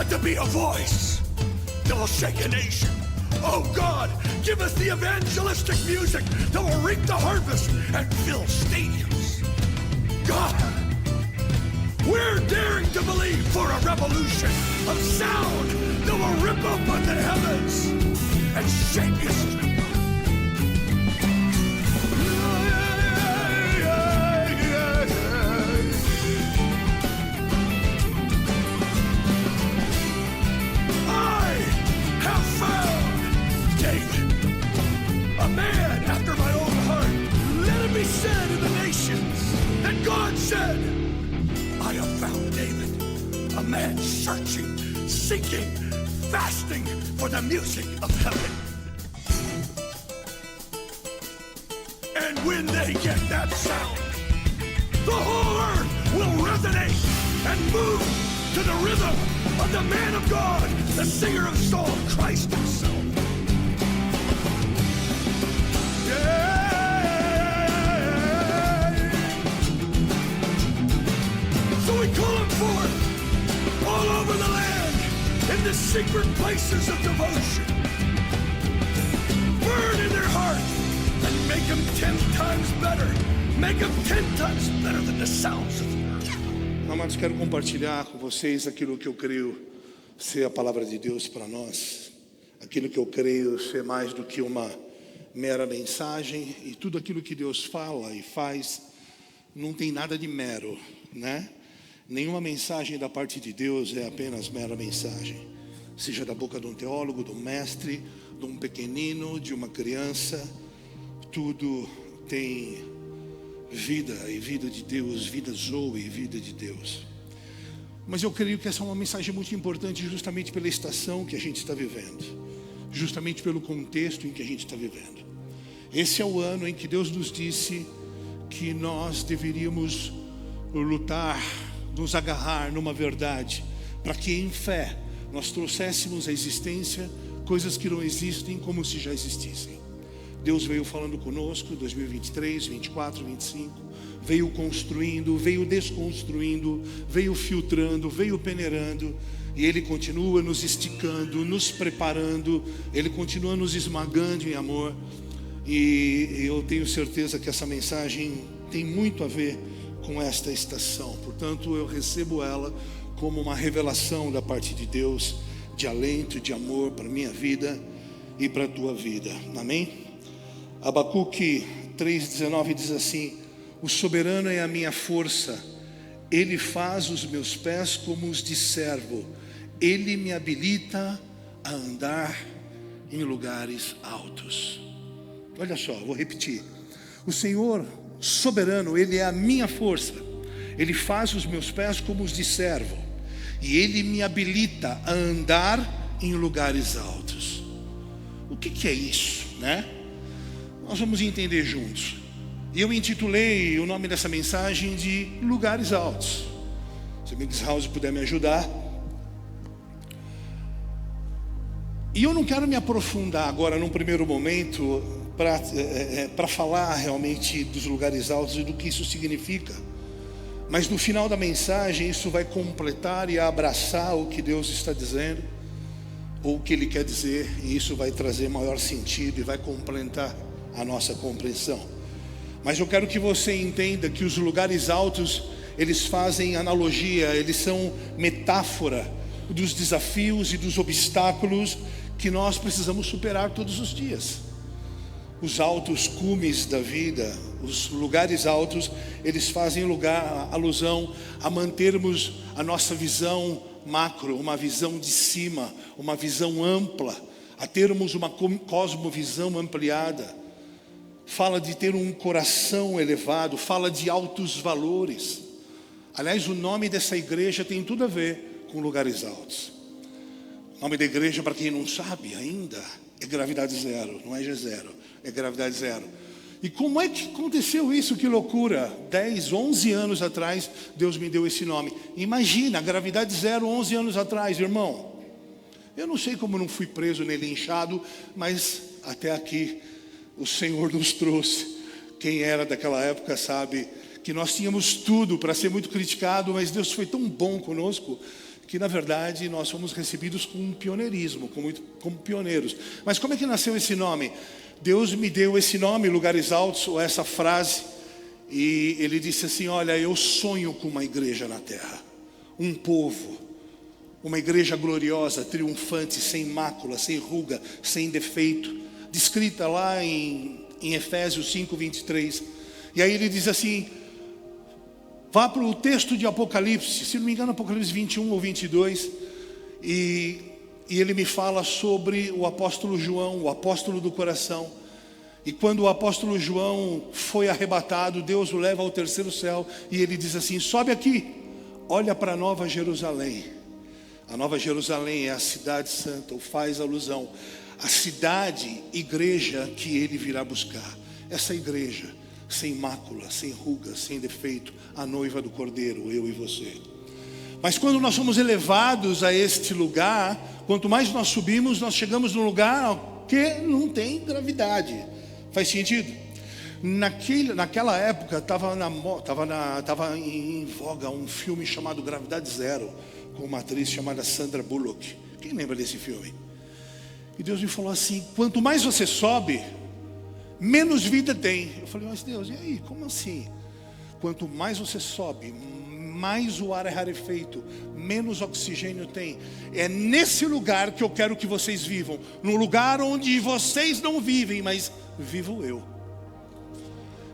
but to be a voice that will shake a nation. Oh God, give us the evangelistic music that will reap the harvest and fill stadiums. God, we're daring to believe for a revolution of sound that will rip open the heavens and shake history. Said in the nations that God said, I have found David, a man searching, seeking, fasting for the music of heaven. And when they get that sound, the whole earth will resonate and move to the rhythm of the man of God, the singer of song, Christ himself. Yeah. We call them forth all over the land in the secret places of devotion. Burn in their heart and make them 10 times better. Make them 10 times better than the sounds of the earth. Amados, quero compartilhar com vocês aquilo que eu creio ser a palavra de Deus para nós. Aquilo que eu creio ser mais do que uma mera mensagem. E tudo aquilo que Deus fala e faz não tem nada de mero, né? Nenhuma mensagem da parte de Deus é apenas mera mensagem. Seja da boca de um teólogo, de um mestre, de um pequenino, de uma criança. Tudo tem vida e vida de Deus, vida Zoe e vida de Deus. Mas eu creio que essa é uma mensagem muito importante justamente pela estação que a gente está vivendo. Justamente pelo contexto em que a gente está vivendo. Esse é o ano em que Deus nos disse que nós deveríamos lutar, nos agarrar numa verdade, para que em fé nós trouxéssemos à existência coisas que não existem como se já existissem. Deus veio falando conosco 2023, 24, 25, veio construindo, veio desconstruindo, veio filtrando, veio peneirando, e Ele continua nos esticando, nos preparando, Ele continua nos esmagando em amor. E eu tenho certeza que essa mensagem tem muito a ver com esta estação. Portanto, eu recebo ela como uma revelação da parte de Deus, de alento, de amor para a minha vida e para a tua vida. Amém? Abacuque 3,19 diz assim: o soberano é a minha força, Ele faz os meus pés como os de servo, Ele me habilita a andar em lugares altos. Olha só, vou repetir. O Senhor soberano, Ele é a minha força, Ele faz os meus pés como os de servo, e Ele me habilita a andar em lugares altos. O que é isso, né? Nós vamos entender juntos. E eu intitulei o nome dessa mensagem de Lugares Altos. Se o Mix House puder me ajudar. E eu não quero me aprofundar agora num primeiro momento para falar realmente dos lugares altos e do que isso significa. Mas no final da mensagem isso vai completar e abraçar o que Deus está dizendo, ou o que Ele quer dizer, e isso vai trazer maior sentido e vai completar a nossa compreensão. Mas eu quero que você entenda que os lugares altos, eles fazem analogia, eles são metáfora dos desafios e dos obstáculos que nós precisamos superar todos os dias. Os altos cumes da vida, os lugares altos, eles fazem alusão a mantermos a nossa visão macro, uma visão de cima, uma visão ampla, a termos uma cosmovisão ampliada. Fala de ter um coração elevado, fala de altos valores. Aliás, o nome dessa igreja tem tudo a ver com lugares altos. O nome da igreja, para quem não sabe ainda, é Gravidade Zero, não é G0, é Gravidade Zero. E como é que aconteceu isso? Que loucura! 10, 11 anos atrás, Deus me deu esse nome. Imagina, Gravidade Zero, 11 anos atrás, irmão. Eu não sei como não fui preso nem linchado, mas até aqui o Senhor nos trouxe. Quem era daquela época sabe que nós tínhamos tudo para ser muito criticado, mas Deus foi tão bom conosco, que na verdade nós fomos recebidos com um pioneirismo, como pioneiros. Mas como é que nasceu esse nome? Deus me deu esse nome, Lugares Altos, ou essa frase, e Ele disse assim: olha, eu sonho com uma igreja na terra, um povo, uma igreja gloriosa, triunfante, sem mácula, sem ruga, sem defeito, descrita lá em Efésios 5:23. E aí Ele diz assim, vá para o texto de Apocalipse, se não me engano Apocalipse 21 ou 22, e Ele me fala sobre o apóstolo João, o apóstolo do coração. E quando o apóstolo João foi arrebatado, Deus o leva ao terceiro céu, e ele diz assim: sobe aqui, olha para a Nova Jerusalém. A Nova Jerusalém é a cidade santa, ou faz alusão à cidade, igreja que ele virá buscar. Essa igreja, sem mácula, sem ruga, sem defeito, a noiva do Cordeiro, eu e você. Mas quando nós somos elevados a este lugar, quanto mais nós subimos, nós chegamos num lugar que não tem gravidade. Faz sentido? Naquela época estava em voga um filme chamado Gravidade Zero, com uma atriz chamada Sandra Bullock. Quem lembra desse filme? E Deus me falou assim: quanto mais você sobe, menos vida tem. Eu falei: mas Deus, e aí? Como assim? Quanto mais você sobe, mais o ar é rarefeito, menos oxigênio tem. É nesse lugar que eu quero que vocês vivam. No lugar onde vocês não vivem, mas vivo eu.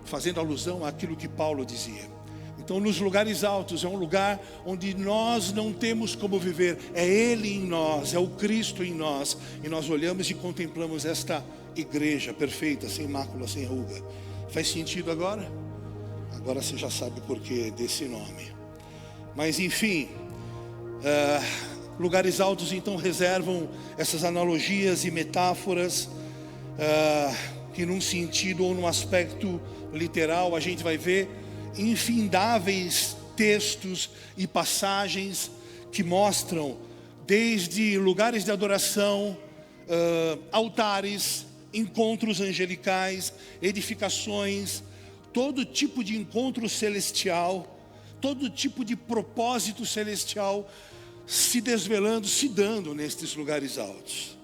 Fazendo alusão àquilo que Paulo dizia. Então, nos lugares altos é um lugar onde nós não temos como viver. É Ele em nós, é o Cristo em nós. E nós olhamos e contemplamos esta igreja perfeita, sem mácula, sem ruga. Faz sentido agora? Agora você já sabe o porquê desse nome. Mas enfim, lugares altos então reservam essas analogias e metáforas que num sentido ou num aspecto literal a gente vai ver infindáveis textos e passagens que mostram desde lugares de adoração, altares, encontros angelicais, edificações, todo tipo de encontro celestial, todo tipo de propósito celestial se desvelando, se dando nestes lugares altos.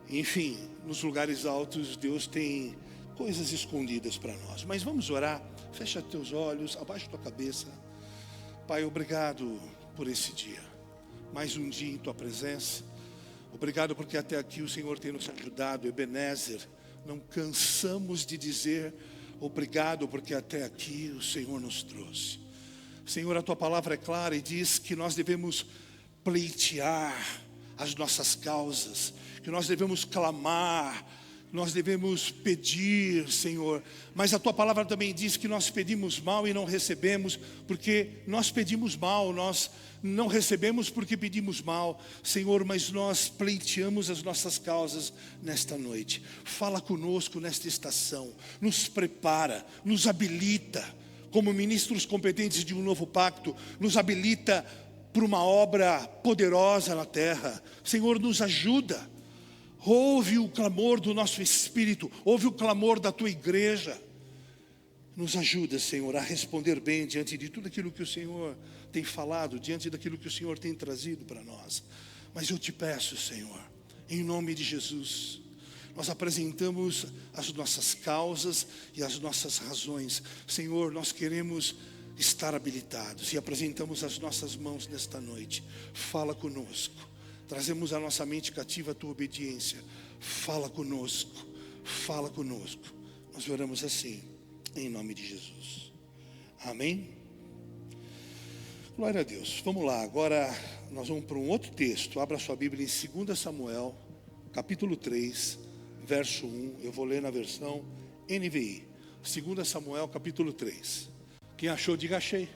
Enfim, nos lugares altos Deus tem coisas escondidas para nós. Mas vamos orar. Fecha teus olhos, abaixa tua cabeça. Pai, obrigado por esse dia. Mais um dia em tua presença. Obrigado porque até aqui o Senhor tem nos ajudado. Ebenezer, não cansamos de dizer obrigado porque até aqui o Senhor nos trouxe. Senhor, a tua palavra é clara e diz que nós devemos pleitear as nossas causas, que nós devemos clamar, nós devemos pedir, Senhor. Mas a tua palavra também diz que nós pedimos mal e não recebemos, porque nós pedimos mal, nós não recebemos porque pedimos mal, Senhor, mas nós pleiteamos as nossas causas nesta noite. Fala conosco nesta estação, nos prepara, nos habilita, como ministros competentes de um novo pacto, nos habilita para uma obra poderosa na terra. Senhor, nos ajuda. Ouve o clamor do nosso espírito, ouve o clamor da tua igreja. Nos ajuda, Senhor, a responder bem diante de tudo aquilo que o Senhor tem falado, diante daquilo que o Senhor tem trazido para nós. Mas eu te peço, Senhor, em nome de Jesus, nós apresentamos as nossas causas e as nossas razões. Senhor, nós queremos estar habilitados e apresentamos as nossas mãos nesta noite. Fala conosco. Trazemos a nossa mente cativa à tua obediência. Fala conosco. Fala conosco. Nós oramos assim, em nome de Jesus. Amém? Glória a Deus. Vamos lá, agora nós vamos para um outro texto. Abra sua Bíblia em 2 Samuel, capítulo 3, verso 1. Eu vou ler na versão NVI. 2 Samuel, capítulo 3. Quem achou, diga achei.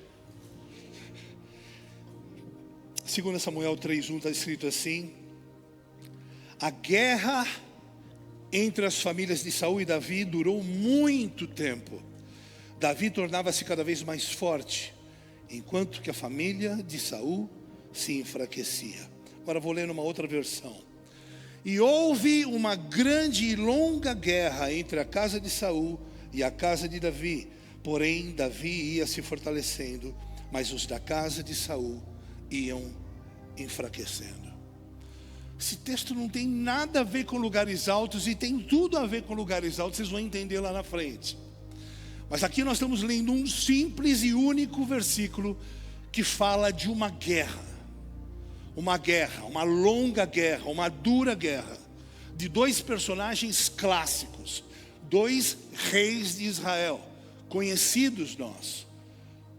2 Samuel 3:1 está escrito assim: a guerra entre as famílias de Saul e Davi durou muito tempo. Davi tornava-se cada vez mais forte, enquanto que a família de Saul se enfraquecia. Agora vou ler numa outra versão. E houve uma grande e longa guerra entre a casa de Saul e a casa de Davi. Porém, Davi ia se fortalecendo, mas os da casa de Saul iam enfraquecendo. Esse texto não tem nada a ver com lugares altos e tem tudo a ver com lugares altos, vocês vão entender lá na frente. Mas aqui nós estamos lendo um simples e único versículo que fala de uma guerra, uma longa guerra, uma dura guerra, de dois personagens clássicos, dois reis de Israel, conhecidos nós,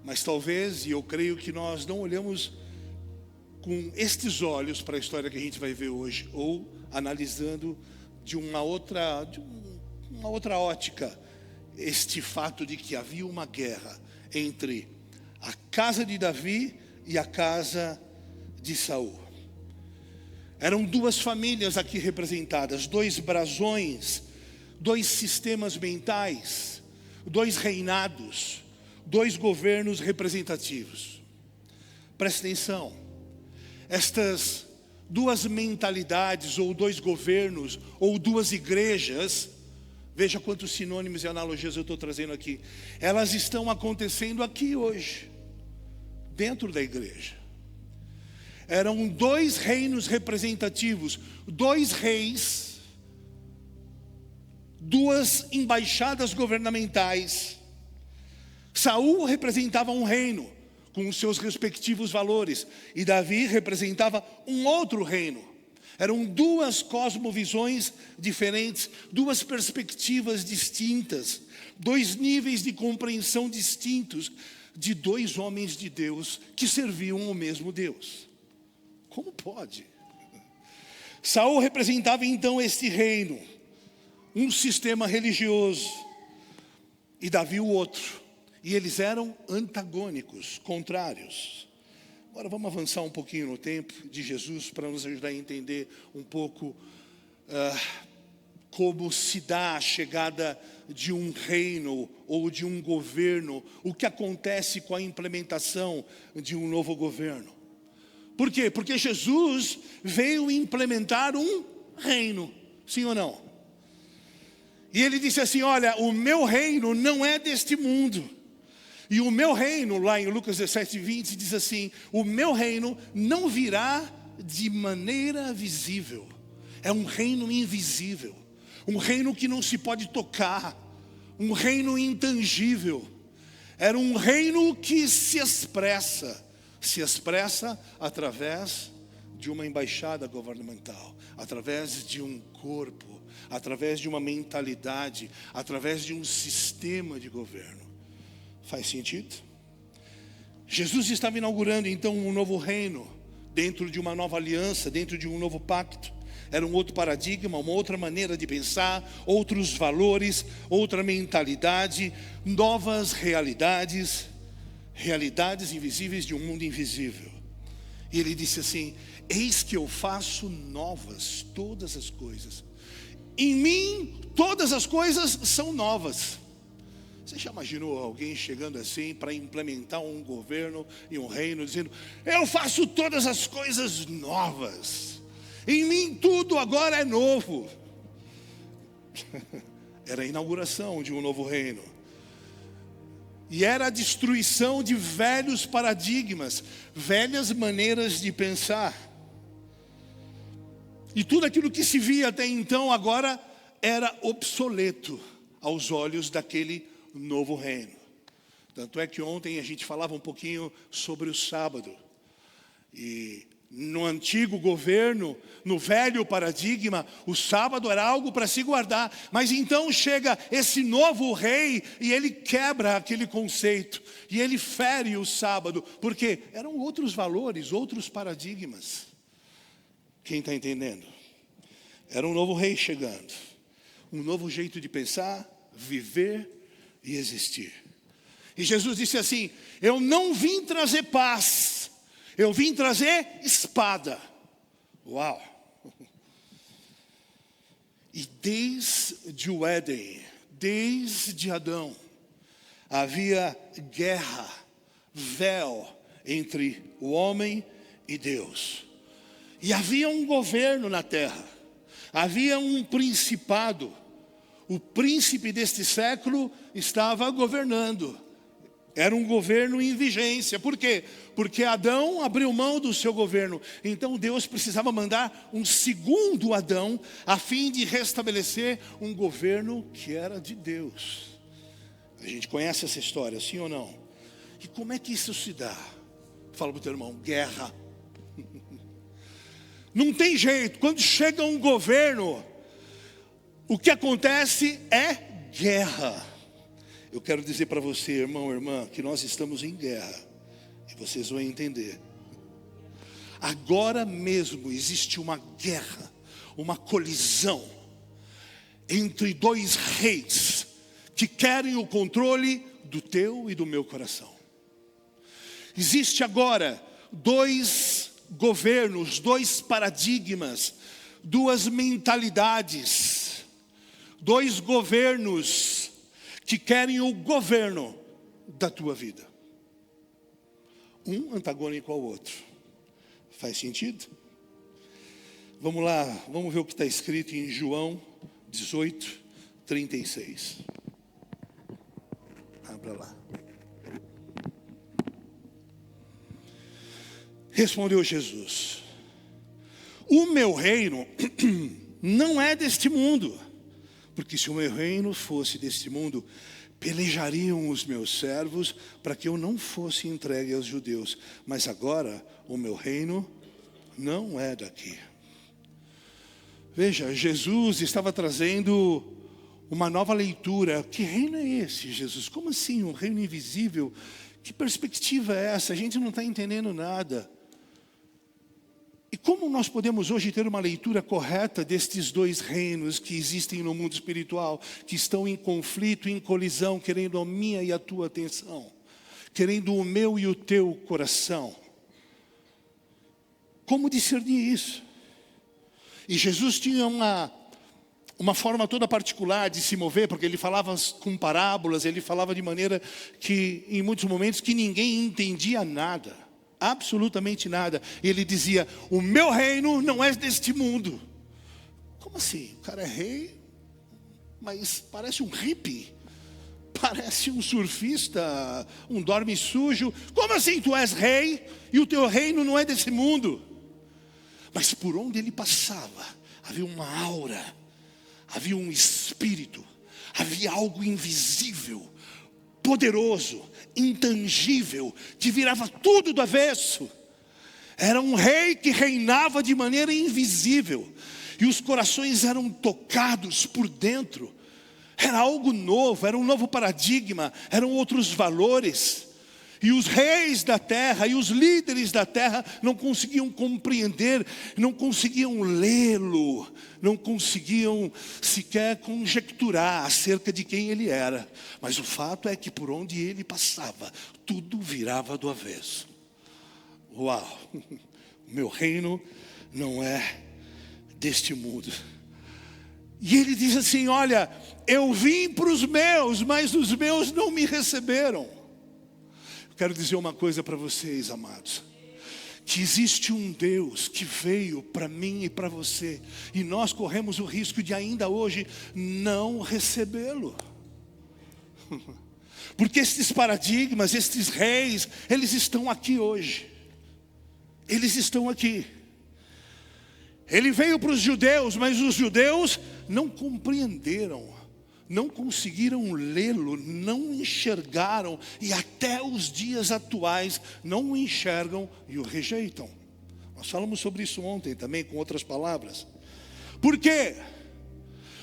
mas talvez, e eu creio que nós não olhamos com estes olhos para a história que a gente vai ver hoje, ou analisando de uma outra ótica, este fato de que havia uma guerra entre a casa de Davi e a casa de Saul. Eram duas famílias aqui representadas, dois brasões, dois sistemas mentais, dois reinados, dois governos representativos. Presta atenção, estas duas mentalidades, ou dois governos, ou duas igrejas, veja quantos sinônimos e analogias eu estou trazendo aqui, elas estão acontecendo aqui hoje, dentro da igreja. Eram dois reinos representativos, dois reis, duas embaixadas governamentais. Saul representava um reino com os seus respectivos valores, e Davi representava um outro reino. Eram duas cosmovisões diferentes, duas perspectivas distintas, dois níveis de compreensão distintos de dois homens de Deus que serviam ao mesmo Deus. Como pode? Saul representava então este reino, um sistema religioso, e Davi o outro. E eles eram antagônicos, contrários. Agora vamos avançar um pouquinho no tempo de Jesus para nos ajudar a entender um pouco como se dá a chegada de um reino ou de um governo, o que acontece com a implementação de um novo governo. Por quê? Porque Jesus veio implementar um reino, sim ou não? E ele disse assim, olha, o meu reino não é deste mundo. E o meu reino, lá em Lucas 17:20, diz assim, o meu reino não virá de maneira visível. É um reino invisível, um reino que não se pode tocar, um reino intangível. Era um reino que se expressa através de uma embaixada governamental, através de um corpo, através de uma mentalidade, através de um sistema de governo. Faz sentido? Jesus estava inaugurando então um novo reino, dentro de uma nova aliança, dentro de um novo pacto. Era um outro paradigma, uma outra maneira de pensar, outros valores, outra mentalidade, novas realidades, realidades invisíveis de um mundo invisível. E ele disse assim, eis que eu faço novas todas as coisas. Em mim todas as coisas são novas. Você já imaginou alguém chegando assim para implementar um governo e um reino, dizendo, eu faço todas as coisas novas, em mim tudo agora é novo. Era a inauguração de um novo reino. E era a destruição de velhos paradigmas, velhas maneiras de pensar. E tudo aquilo que se via até então agora era obsoleto aos olhos daquele novo reino. Tanto é que ontem a gente falava um pouquinho sobre o sábado. E no antigo governo, no velho paradigma, o sábado era algo para se guardar. Mas então chega esse novo rei e ele quebra aquele conceito. E ele fere o sábado, porque eram outros valores, outros paradigmas. Quem está entendendo? Era um novo rei chegando. Um novo jeito de pensar, viver e existir. E Jesus disse assim, eu não vim trazer paz, eu vim trazer espada. Uau! E desde o Éden, desde Adão, havia guerra, véu entre o homem e Deus. E havia um governo na terra, havia um principado. O príncipe deste século estava governando. Era um governo em vigência. Por quê? Porque Adão abriu mão do seu governo. Então Deus precisava mandar um segundo Adão, a fim de restabelecer um governo que era de Deus. A gente conhece essa história, sim ou não? E como é que isso se dá? Fala para o teu irmão, guerra. Não tem jeito, quando chega um governo, o que acontece é guerra. Eu quero dizer para você, irmão, irmã, que nós estamos em guerra. E vocês vão entender. Agora mesmo existe uma guerra, uma colisão entre dois reis que querem o controle do teu e do meu coração. Existe agora dois governos, dois paradigmas, duas mentalidades, dois governos que querem o governo da tua vida. Um antagônico ao outro. Faz sentido? Vamos lá, vamos ver o que está escrito em João 18, 36. Abra lá. Respondeu Jesus: o meu reino não é deste mundo, porque se o meu reino fosse deste mundo, pelejariam os meus servos para que eu não fosse entregue aos judeus. Mas agora o meu reino não é daqui. Veja, Jesus estava trazendo uma nova leitura. Que reino é esse, Jesus? Como assim, um reino invisível? Que perspectiva é essa? A gente não está entendendo nada. E como nós podemos hoje ter uma leitura correta destes dois reinos que existem no mundo espiritual, que estão em conflito, em colisão, querendo a minha e a tua atenção, querendo o meu e o teu coração? Como discernir isso? E Jesus tinha uma forma toda particular de se mover, porque ele falava com parábolas, ele falava de maneira que, em muitos momentos, que ninguém entendia nada. Absolutamente nada. Ele dizia: o meu reino não é deste mundo. Como assim? O cara é rei, mas parece um hippie, parece um surfista, um dorme sujo. Como assim tu és rei e o teu reino não é desse mundo? Mas por onde ele passava, havia uma aura, havia um espírito, havia algo invisível, poderoso, intangível, que virava tudo do avesso. Era um rei que reinava de maneira invisível, e os corações eram tocados por dentro. Era algo novo, era um novo paradigma, eram outros valores. E os reis da terra e os líderes da terra não conseguiam compreender, não conseguiam lê-lo, não conseguiam sequer conjecturar acerca de quem ele era. Mas o fato é que por onde ele passava, tudo virava do avesso. Uau! O meu reino não é deste mundo. E ele diz assim: olha, eu vim para os meus, mas os meus não me receberam. Quero dizer uma coisa para vocês, amados, que existe um Deus que veio para mim e para você, e nós corremos o risco de ainda hoje não recebê-lo. Porque estes paradigmas, estes reis, eles estão aqui hoje. Eles estão aqui. Ele veio para os judeus, mas os judeus não compreenderam, não conseguiram lê-lo, não enxergaram, e até os dias atuais não o enxergam e o rejeitam. Nós falamos sobre isso ontem também, com outras palavras. Por quê?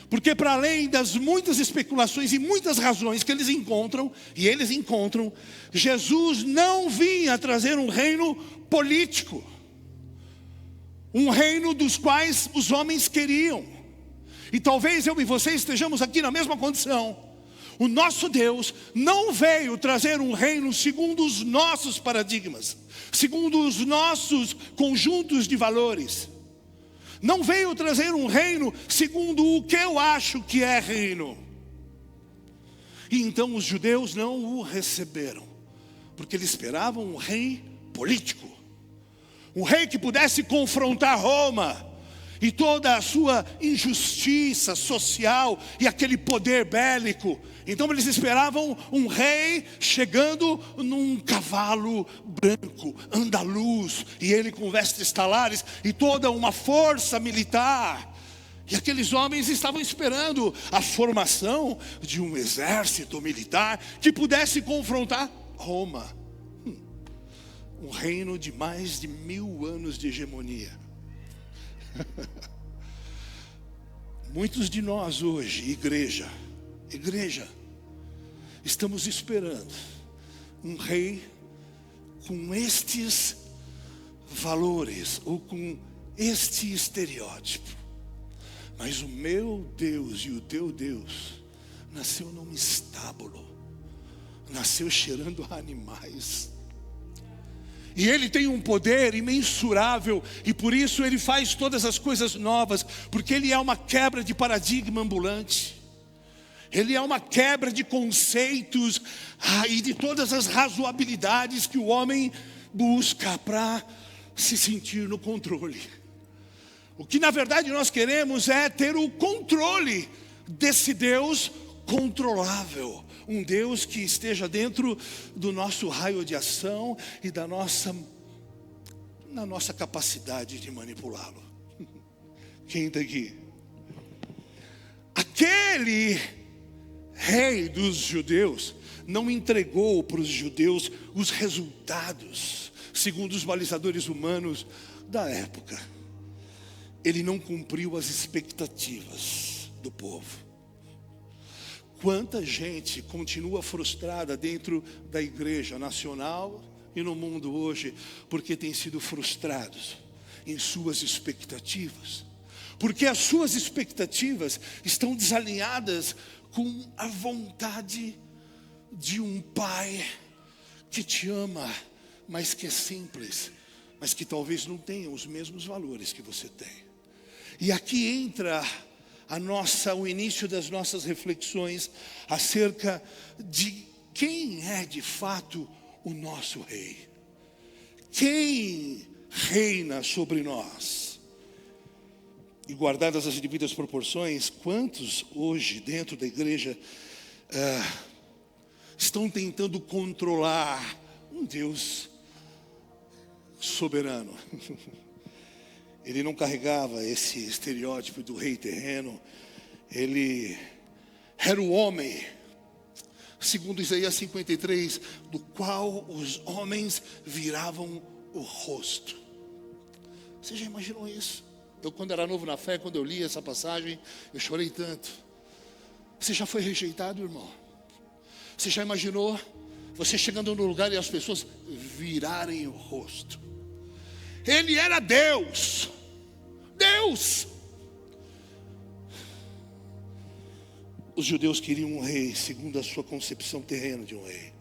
Porque para além das muitas especulações e muitas razões que eles encontram, Jesus não vinha trazer um reino político, um reino dos quais os homens queriam. E talvez eu e você estejamos aqui na mesma condição. O nosso Deus não veio trazer um reino segundo os nossos paradigmas, segundo os nossos conjuntos de valores. Não veio trazer um reino segundo o que eu acho que é reino. E então os judeus não o receberam, porque eles esperavam um rei político, um rei que pudesse confrontar Roma. e toda a sua injustiça social e aquele poder bélico. Então eles esperavam um rei chegando num cavalo branco, andaluz, e ele com vestes talares e toda uma força militar. E aqueles homens estavam esperando a formação de um exército militar que pudesse confrontar Roma. Um reino de mais de 1000 anos de hegemonia. Muitos de nós hoje, igreja, estamos esperando um rei com estes valores ou com este estereótipo. Mas o meu Deus e o teu Deus nasceu num estábulo, nasceu cheirando a animais. E Ele tem um poder imensurável, e por isso Ele faz todas as coisas novas, porque Ele é uma quebra de paradigma ambulante. Ele é uma quebra de conceitos e de todas as razoabilidades que o homem busca para se sentir no controle. O que na verdade nós queremos é ter o controle desse Deus controlável. Um Deus que esteja dentro do nosso raio de ação e na nossa capacidade de manipulá-lo. Quem está aqui? Aquele rei dos judeus não entregou para os judeus os resultados segundo os balizadores humanos da época. Ele não cumpriu as expectativas do povo. Quanta gente continua frustrada dentro da igreja nacional e no mundo hoje, porque tem sido frustrados em suas expectativas. Porque as suas expectativas estão desalinhadas com a vontade de um pai que te ama, mas que é simples, mas que talvez não tenha os mesmos valores que você tem. E aqui entra o início das nossas reflexões acerca de quem é de fato o nosso rei. Quem reina sobre nós? E guardadas as devidas proporções, quantos hoje dentro da igreja estão tentando controlar um Deus soberano? Ele não carregava esse estereótipo do rei terreno. Ele era o homem, segundo Isaías 53, do qual os homens viravam o rosto. Você já imaginou isso? Eu, quando era novo na fé, quando eu li essa passagem, eu chorei tanto. Você já foi rejeitado, irmão? Você já imaginou você chegando no lugar e as pessoas virarem o rosto? Ele era Deus. Deus. Os judeus queriam um rei segundo a sua concepção terrena de um rei.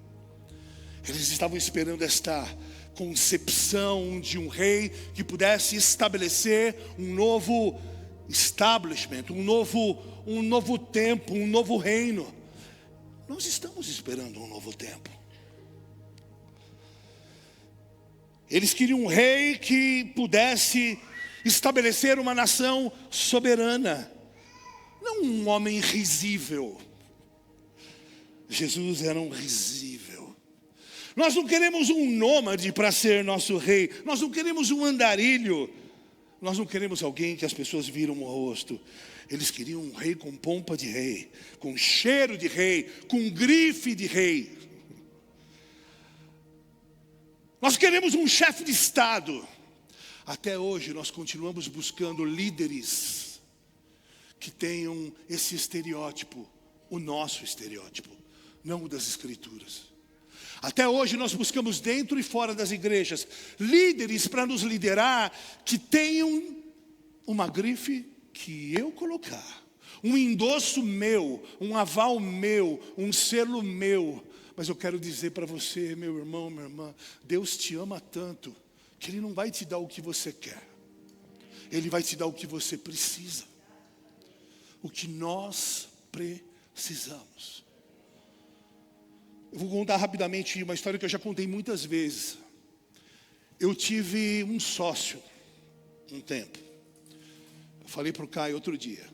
Eles estavam esperando esta concepção de um rei que pudesse estabelecer um novo establishment, um novo tempo, um novo reino. Nós estamos esperando um novo tempo. Eles queriam um rei que pudesse estabelecer uma nação soberana, não um homem risível. Jesus era um risível. Nós não queremos um nômade para ser nosso rei. Nós não queremos um andarilho. Nós não queremos alguém que as pessoas viram o rosto. Eles queriam um rei com pompa de rei, com cheiro de rei, com grife de rei. Nós queremos um chefe de Estado. Até hoje nós continuamos buscando líderes que tenham esse estereótipo, o nosso estereótipo, não o das Escrituras. Até hoje nós buscamos dentro e fora das igrejas líderes para nos liderar que tenham uma grife que eu colocar, um endosso meu, um aval meu, um selo meu. Mas eu quero dizer para você, meu irmão, minha irmã, Deus te ama tanto que Ele não vai te dar o que você quer. Ele vai te dar o que você precisa. O que nós precisamos. Eu vou contar rapidamente uma história que eu já contei muitas vezes. Eu tive um sócio, um tempo. Eu falei para o Caio outro dia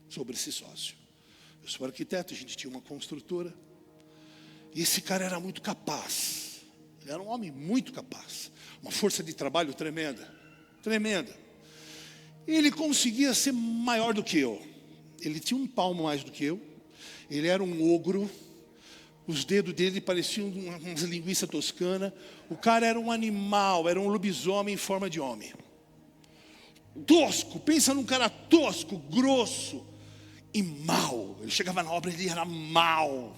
sobre esse sócio. Eu sou arquiteto, a gente tinha uma construtora. E esse cara era muito capaz. Ele era um homem muito capaz. Uma força de trabalho tremenda. Tremenda. Ele conseguia ser maior do que eu. Ele tinha um palmo mais do que eu. Ele era um ogro. Os dedos dele pareciam umas linguiças toscanas. O cara era um animal, era um lobisomem em forma de homem. Tosco, pensa num cara tosco, grosso e mau. Ele chegava na obra, ele era mau.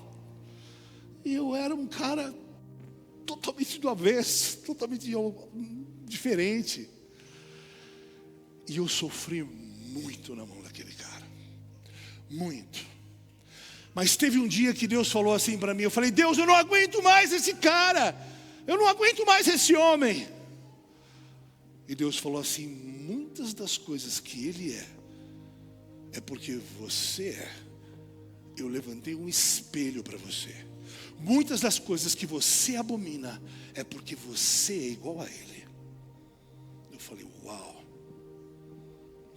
E eu era um cara totalmente do avesso, totalmente diferente. E eu sofri muito na mão daquele cara. Muito. Mas teve um dia que Deus falou assim para mim. Eu falei, Deus, eu não aguento mais esse cara. Eu não aguento mais esse homem. E Deus falou assim, muitas das coisas que ele é porque você é. Eu levantei um espelho para você. Muitas das coisas que você abomina é porque você é igual a ele. Eu falei, uau.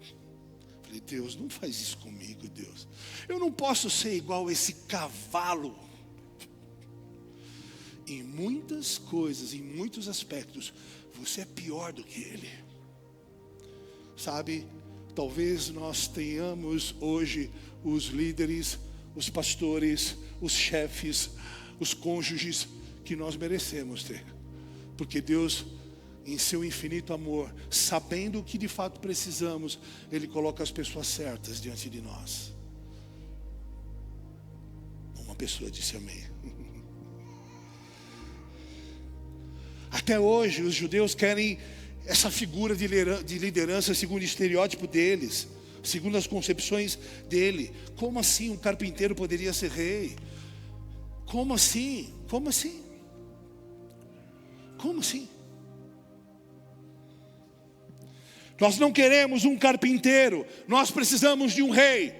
Eu falei, Deus, não faz isso comigo, Deus. Eu não posso ser igual a esse cavalo. Em muitas coisas, em muitos aspectos, você é pior do que ele. Sabe, talvez nós tenhamos hoje os líderes, os pastores, os chefes, os cônjuges que nós merecemos ter. Porque Deus, em seu infinito amor, sabendo o que de fato precisamos, Ele coloca as pessoas certas diante de nós. Uma pessoa disse amém. Até hoje os judeus querem essa figura de liderança segundo o estereótipo deles, segundo as concepções dele. Como assim um carpinteiro poderia ser rei? Como assim? Como assim? Como assim? Nós não queremos um carpinteiro, nós precisamos de um rei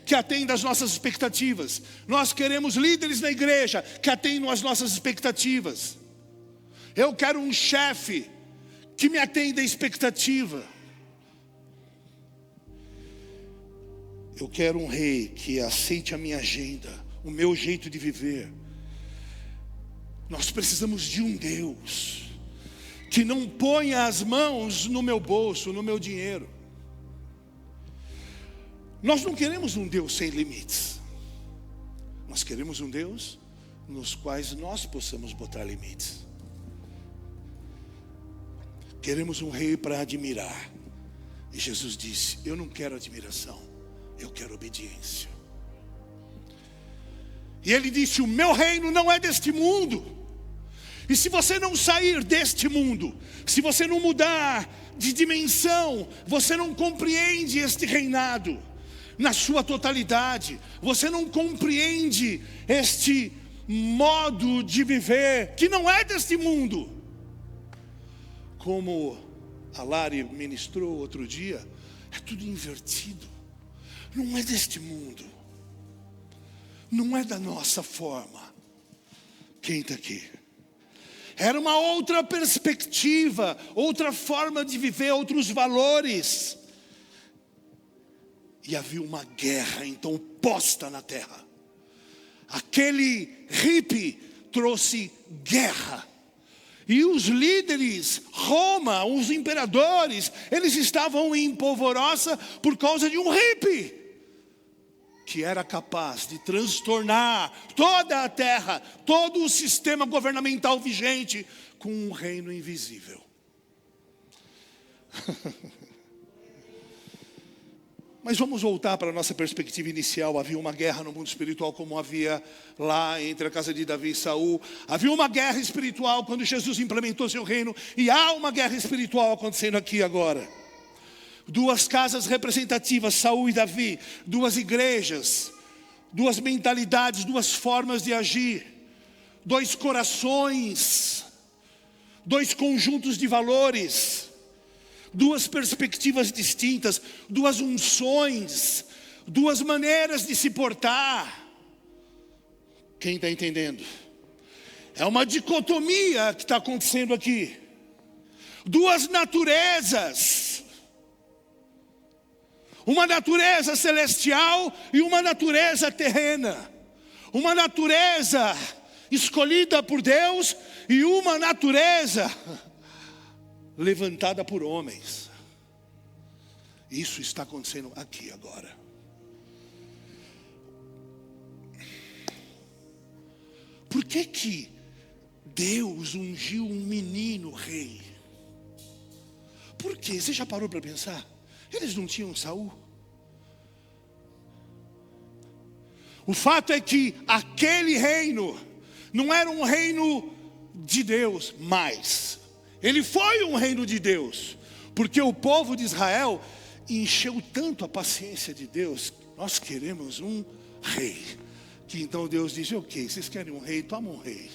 que atenda às nossas expectativas. Nós queremos líderes na igreja que atendam às nossas expectativas. Eu quero um chefe que me atenda à expectativa. Eu quero um rei que aceite a minha agenda, o meu jeito de viver. Nós precisamos de um Deus que não ponha as mãos no meu bolso, no meu dinheiro. Nós não queremos um Deus sem limites. Nós queremos um Deus nos quais nós possamos botar limites. Queremos um rei para admirar. E Jesus disse, eu não quero admiração, eu quero obediência. E ele disse, o meu reino não é deste mundo. E se você não sair deste mundo, se você não mudar de dimensão, você não compreende este reinado na sua totalidade. Você não compreende este modo de viver que não é deste mundo. Como a Lari ministrou outro dia, é tudo invertido. Não é deste mundo. Não é da nossa forma. Quem está aqui? Era uma outra perspectiva, outra forma de viver, outros valores. E havia uma guerra então posta na terra. Aquele hippie trouxe guerra. E os líderes, Roma, os imperadores, eles estavam em polvorosa por causa de um hippie que era capaz de transtornar toda a terra, todo o sistema governamental vigente com um reino invisível. Mas vamos voltar para a nossa perspectiva inicial. Havia uma guerra no mundo espiritual como havia lá entre a casa de Davi e Saul. Havia uma guerra espiritual quando Jesus implementou seu reino. E há uma guerra espiritual acontecendo aqui agora. Duas casas representativas, Saul e Davi. Duas igrejas. Duas mentalidades, duas formas de agir. Dois corações. Dois conjuntos de valores. Duas perspectivas distintas, duas unções, duas maneiras de se portar. Quem está entendendo? É uma dicotomia que está acontecendo aqui. Duas naturezas. uma natureza celestial e uma natureza terrena, uma natureza escolhida por Deus e uma natureza levantada por homens. Isso está acontecendo aqui agora. Por que Deus ungiu um menino rei? Por quê? Você já parou para pensar? Eles não tinham Saul. O fato é que aquele reino não era um reino de Deus mais. Ele foi um reino de Deus, porque o povo de Israel encheu tanto a paciência de Deus. Nós queremos um rei. Que então Deus disse: ok, vocês querem um rei? Toma um rei.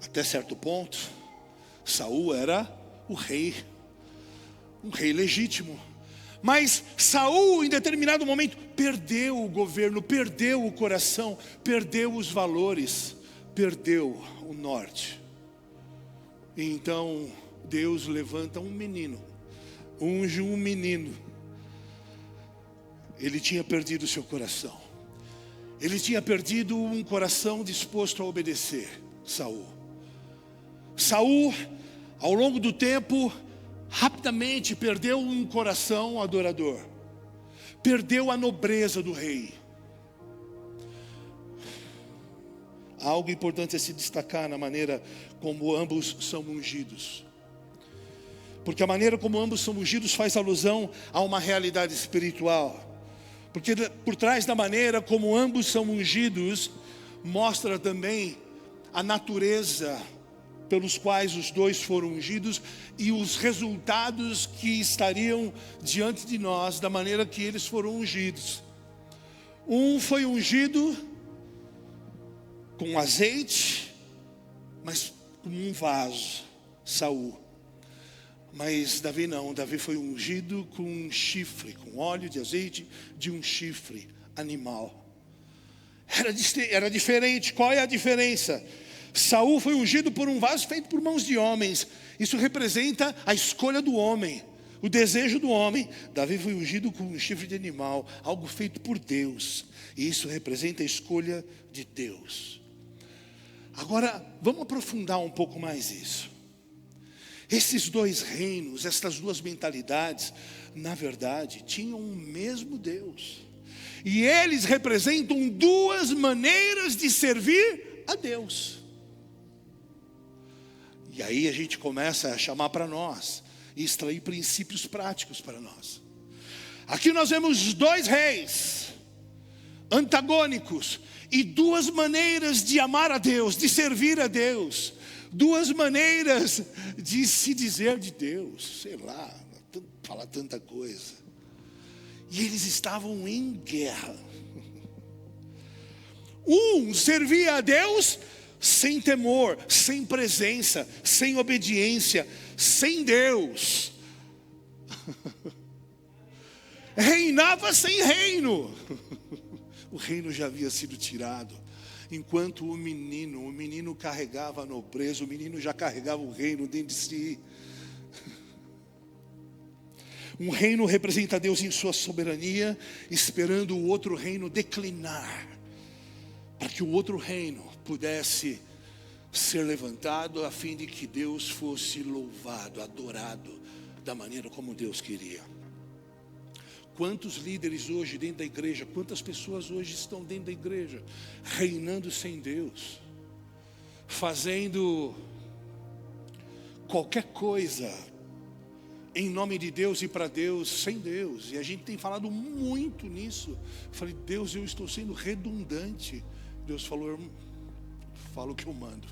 Até certo ponto, Saul era o rei, um rei legítimo. Mas Saul, em determinado momento, perdeu o governo, perdeu o coração, perdeu os valores, perdeu o norte. E então Deus levanta um menino, unge um menino. Ele tinha perdido o seu coração. Ele tinha perdido um coração disposto a obedecer Saul. Saul, ao longo do tempo, rapidamente perdeu um coração adorador. Perdeu a nobreza do rei. Há algo importante a se destacar na maneira como ambos são ungidos. Porque a maneira como ambos são ungidos faz alusão a uma realidade espiritual. Porque por trás da maneira como ambos são ungidos, mostra também a natureza pelos quais os dois foram ungidos e os resultados que estariam diante de nós da maneira que eles foram ungidos. Um foi ungido com azeite, mas com um vaso, Saul. Mas Davi não, Davi foi ungido com um chifre, com óleo de azeite de um chifre animal. Era diferente. Qual é a diferença? Saul foi ungido por um vaso feito por mãos de homens. Isso representa a escolha do homem, o desejo do homem. Davi foi ungido com um chifre de animal, algo feito por Deus. E isso representa a escolha de Deus. Agora, vamos aprofundar um pouco mais isso. Esses dois reinos, essas duas mentalidades, na verdade, tinham o mesmo Deus. E eles representam duas maneiras de servir a Deus. E aí a gente começa a chamar para nós e extrair princípios práticos para nós. Aqui nós vemos dois reis antagônicos e duas maneiras de amar a Deus, de servir a Deus. Duas maneiras de se dizer de Deus, sei lá, falar tanta coisa. E eles estavam em guerra. Um servia a Deus sem temor, sem presença, sem obediência, sem Deus. Reinava sem reino. O reino já havia sido tirado. Enquanto o menino carregava a nobreza, o menino já carregava o reino dentro de si. Um reino representa Deus em sua soberania, esperando o outro reino declinar, para que o outro reino pudesse ser levantado, a fim de que Deus fosse louvado, adorado, da maneira como Deus queria. Quantos líderes hoje dentro da igreja, quantas pessoas hoje estão dentro da igreja, reinando sem Deus, fazendo qualquer coisa em nome de Deus e para Deus, sem Deus. E a gente tem falado muito nisso. Eu falei: Deus, eu estou sendo redundante. Deus falou: fala o que eu mando.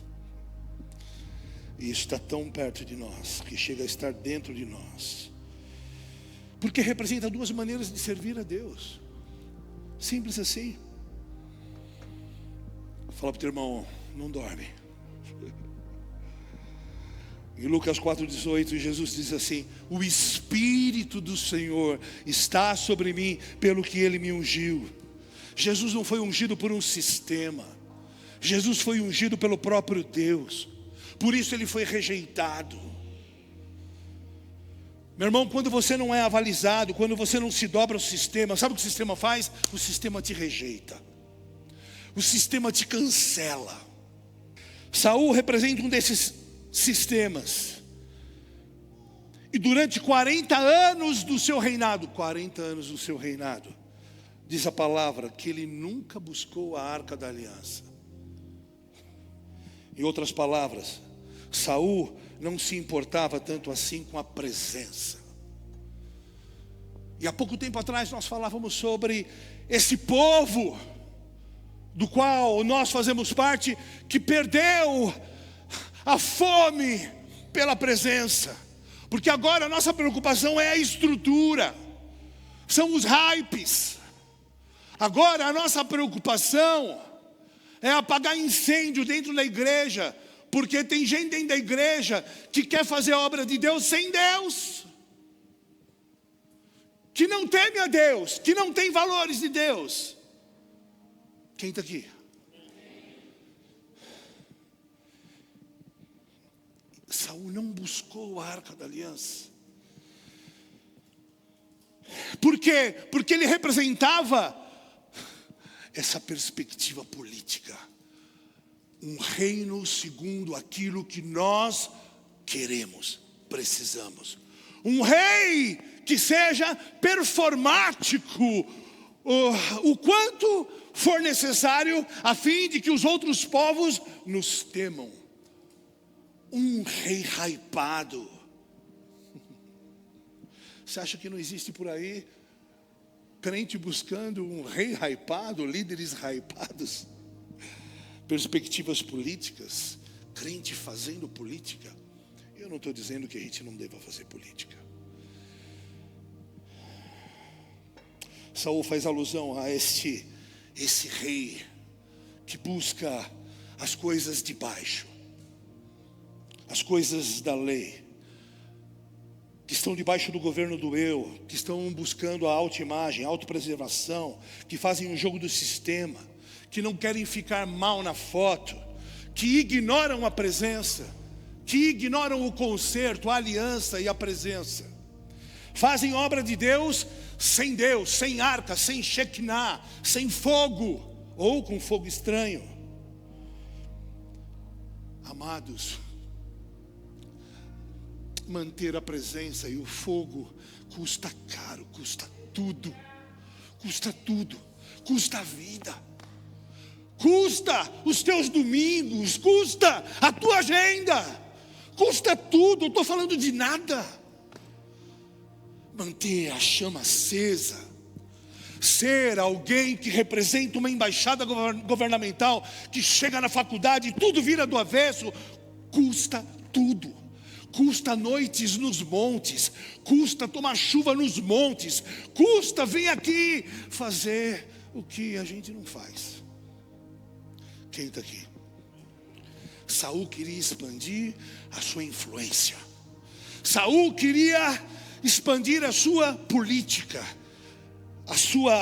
E isso está tão perto de nós, que chega a estar dentro de nós. Porque representa duas maneiras de servir a Deus. Simples assim. Fala para o teu irmão: não dorme. Em Lucas 4,18, Jesus diz assim: o Espírito do Senhor está sobre mim, pelo que Ele me ungiu. Jesus não foi ungido por um sistema. Jesus foi ungido pelo próprio Deus. Por isso Ele foi rejeitado. Meu irmão, quando você não é avalizado, quando você não se dobra ao sistema, sabe o que o sistema faz? O sistema te rejeita. O sistema te cancela. Saul representa um desses sistemas. E durante 40 anos do seu reinado, 40 anos do seu reinado, diz a palavra que ele nunca buscou a arca da aliança. Em outras palavras, Saul não se importava tanto assim com a presença. E há pouco tempo atrás nós falávamos sobre esse povo do qual nós fazemos parte, que perdeu a fome pela presença. Porque agora a nossa preocupação é a estrutura, são os hypes. Agora a nossa preocupação é apagar incêndio dentro da igreja, porque tem gente dentro da igreja que quer fazer a obra de Deus sem Deus, que não teme a Deus, que não tem valores de Deus. Quem está aqui? Saul não buscou a arca da aliança. Por quê? Porque ele representava essa perspectiva política. Um reino segundo aquilo que nós queremos, precisamos. Um rei que seja performático, o quanto for necessário, a fim de que os outros povos nos temam. Um rei hypado. Você acha que não existe por aí crente buscando um rei hypado, líderes hypados? Perspectivas políticas, crente fazendo política. Eu não estou dizendo que a gente não deva fazer política. Saul faz alusão a esse rei que busca as coisas de baixo, as coisas da lei, que estão debaixo do governo do eu, que estão buscando a autoimagem, a autopreservação, que fazem um jogo do sistema, que não querem ficar mal na foto, que ignoram a presença, que ignoram o concerto, a aliança e a presença. Fazem obra de Deus, sem arca, sem Shekinah, sem fogo, ou com fogo estranho. Amados, manter a presença e o fogo custa caro, custa tudo, custa a vida, custa os teus domingos, custa a tua agenda, custa tudo. Eu estou falando de nada. Manter a chama acesa, ser alguém que representa uma embaixada governamental, que chega na faculdade e tudo vira do avesso, custa tudo. Custa noites nos montes, custa tomar chuva nos montes, custa vir aqui fazer o que a gente não faz. Quem está aqui? Saul queria expandir a sua influência. Saul queria expandir a sua política,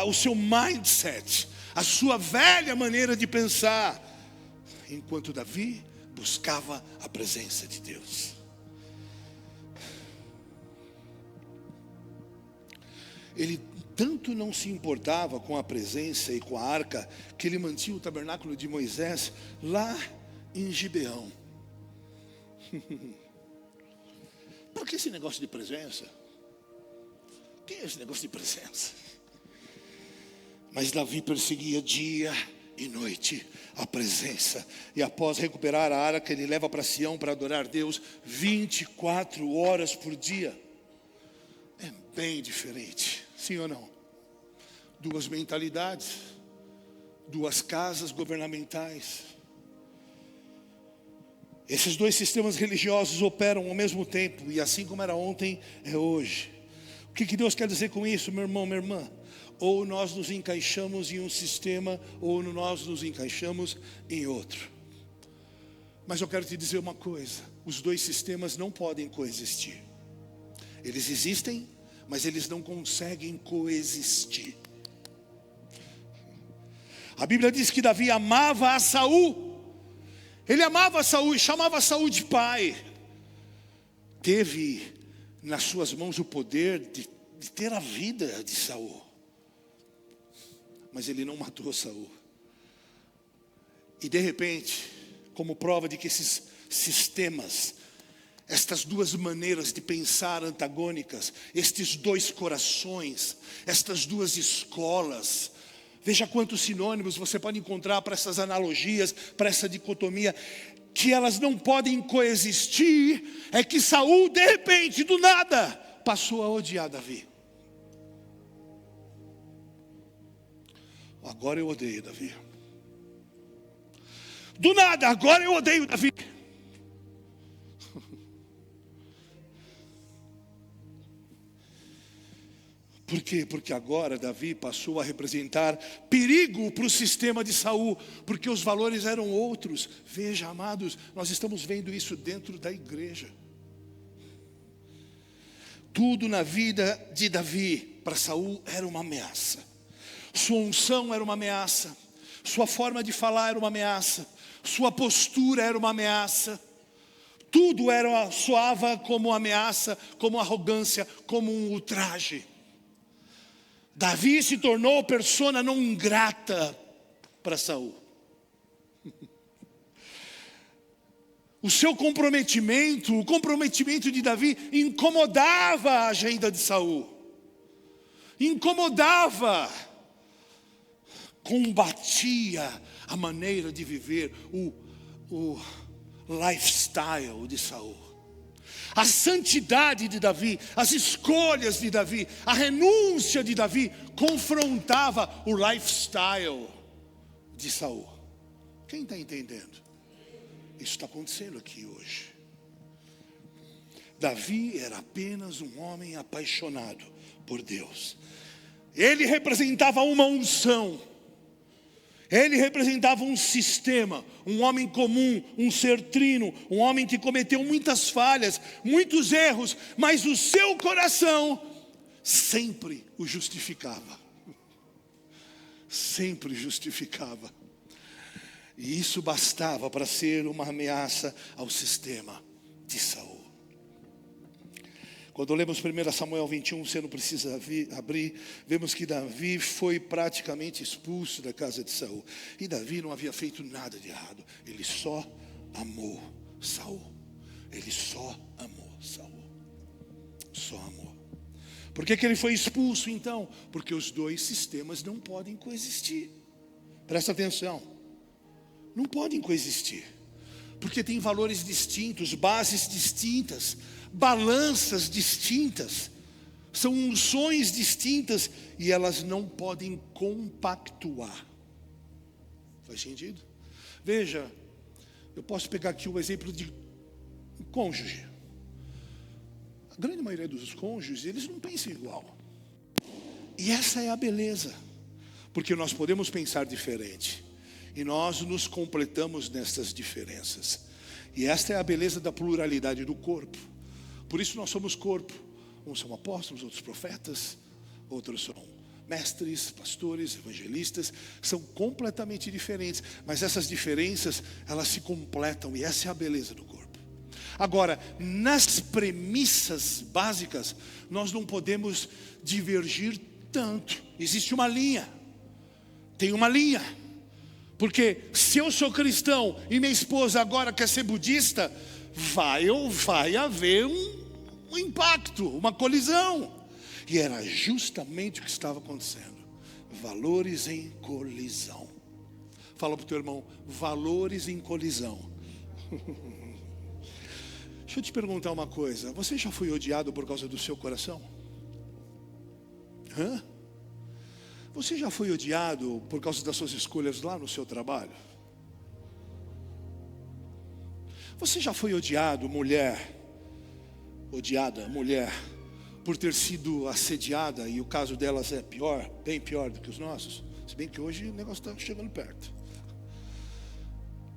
o seu mindset, a sua velha maneira de pensar, enquanto Davi buscava a presença de Deus. Ele tanto não se importava com a presença e com a arca, que ele mantinha o tabernáculo de Moisés lá em Gibeão. Por que esse negócio de presença? O que é esse negócio de presença? Mas Davi perseguia dia e noite a presença. E após recuperar a arca, ele leva para Sião para adorar Deus 24 horas por dia. É bem diferente, sim ou não? Duas mentalidades, duas casas governamentais. Esses dois sistemas religiosos operam ao mesmo tempo, e assim como era ontem, é hoje. O que Deus quer dizer com isso, meu irmão, minha irmã? Ou nós nos encaixamos em um sistema, ou nós nos encaixamos em outro. Mas eu quero te dizer uma coisa: os dois sistemas não podem coexistir. Eles existem, mas eles não conseguem coexistir. A Bíblia diz que Davi amava a Saul. Ele amava a Saul e chamava Saul de pai. Teve nas suas mãos o poder de ter a vida de Saul. Mas ele não matou Saul. E de repente, como prova de que esses sistemas, estas duas maneiras de pensar antagônicas, estes dois corações, estas duas escolas, veja quantos sinônimos você pode encontrar para essas analogias, para essa dicotomia, que elas não podem coexistir, é que Saul, de repente, do nada, passou a odiar Davi. Agora eu odeio Davi. Do nada, agora eu odeio Davi. Por quê? Porque agora Davi passou a representar perigo para o sistema de Saul, porque os valores eram outros. Veja, amados, nós estamos vendo isso dentro da igreja. Tudo na vida de Davi para Saul era uma ameaça. Sua unção era uma ameaça, sua forma de falar era uma ameaça, sua postura era uma ameaça. Tudo soava como ameaça, como arrogância, como um ultraje. Davi se tornou persona não grata para Saul. O seu comprometimento, o comprometimento de Davi incomodava a agenda de Saul. Incomodava, combatia a maneira de viver, o lifestyle de Saul. A santidade de Davi, as escolhas de Davi, a renúncia de Davi confrontava o lifestyle de Saul. Quem está entendendo? Isso está acontecendo aqui hoje. Davi era apenas um homem apaixonado por Deus. Ele representava uma unção. Ele representava um sistema, um homem comum, um ser trino, um homem que cometeu muitas falhas, muitos erros, mas o seu coração sempre o justificava. Sempre justificava. E isso bastava para ser uma ameaça ao sistema de Saul. Quando lemos 1 Samuel 21, você não precisa abrir, vemos que Davi foi praticamente expulso da casa de Saul. E Davi não havia feito nada de errado, ele só amou Saul. Ele só amou Saul. Só amou. Por que ele foi expulso então? Porque os dois sistemas não podem coexistir. Presta atenção. Não podem coexistir. Porque tem valores distintos, bases distintas, balanças distintas, são unções distintas e elas não podem compactuar. Faz sentido? Veja, eu posso pegar aqui o exemplo de um cônjuge. A grande maioria dos cônjuges, eles não pensam igual. E essa é a beleza, porque nós podemos pensar diferente e nós nos completamos nessas diferenças. E esta é a beleza da pluralidade do corpo. Por isso nós somos corpo. Uns são apóstolos, outros profetas, outros são mestres, pastores, evangelistas. São completamente diferentes. Mas essas diferenças, elas se completam. E essa é a beleza do corpo. Agora, nas premissas básicas, nós não podemos divergir tanto. Existe uma linha. Tem uma linha. Porque se eu sou cristão e minha esposa agora quer ser budista, vai haver um impacto, uma colisão. E era justamente o que estava acontecendo. Valores em colisão. Fala para o teu irmão, valores em colisão. Deixa eu te perguntar uma coisa. Você já foi odiado por causa do seu coração? Hã? Você já foi odiado por causa das suas escolhas lá no seu trabalho? Você já foi odiada, mulher, por ter sido assediada, e o caso delas é pior, bem pior do que os nossos? Se bem que hoje o negócio está chegando perto.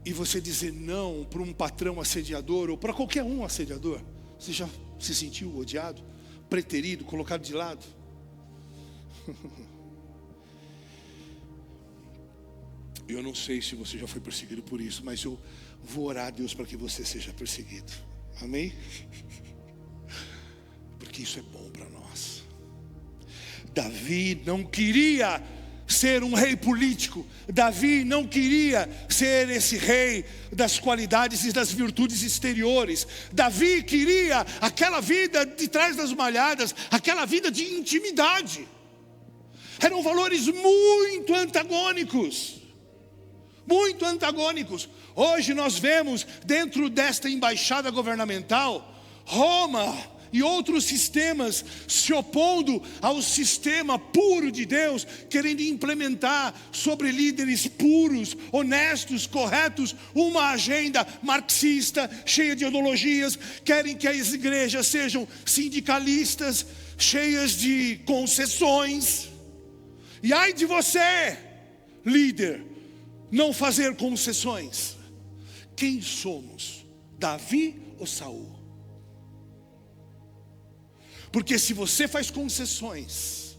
E você dizer não para um patrão assediador, ou para qualquer um assediador, você já se sentiu odiado, preterido, colocado de lado? Eu não sei se você já foi perseguido por isso, mas eu vou orar a Deus para que você seja perseguido. Amém? que isso é bom para nós. Davi não queria ser um rei político. Davi não queria ser esse rei das qualidades e das virtudes exteriores. Davi queria aquela vida de trás das malhadas, aquela vida de intimidade. Eram valores muito antagônicos. Muito antagônicos. Hoje nós vemos dentro desta embaixada governamental, Roma e outros sistemas se opondo ao sistema puro de Deus, querendo implementar sobre líderes puros, honestos, corretos, uma agenda marxista, cheia de ideologias. Querem que as igrejas sejam sindicalistas, cheias de concessões. E ai de você, líder, não fazer concessões. Quem somos? Davi ou Saul? Porque se você faz concessões,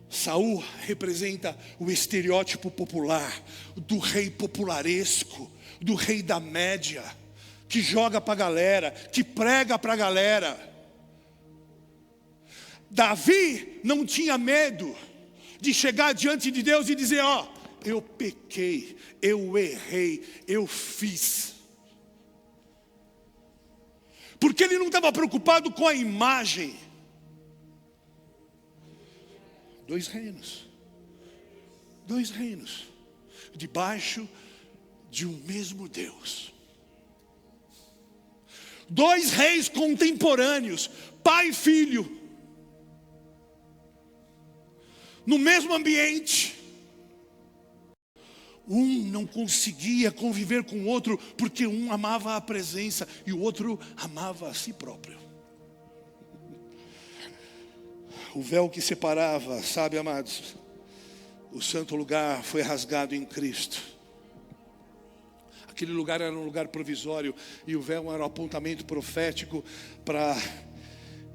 Saul representa o estereótipo popular do rei popularesco, do rei da média, que joga para a galera, que prega para a galera. Davi não tinha medo de chegar diante de Deus e dizer: ó, eu pequei, eu errei, eu fiz. Porque ele não estava preocupado com a imagem. Dois reinos, debaixo de um mesmo Deus. Dois reis contemporâneos, pai e filho, no mesmo ambiente. Um não conseguia conviver com o outro, porque um amava a presença e o outro amava a si próprio. O véu que separava, sabe, amados, o santo lugar foi rasgado em Cristo. Aquele lugar era um lugar provisório, e o véu era um apontamento profético para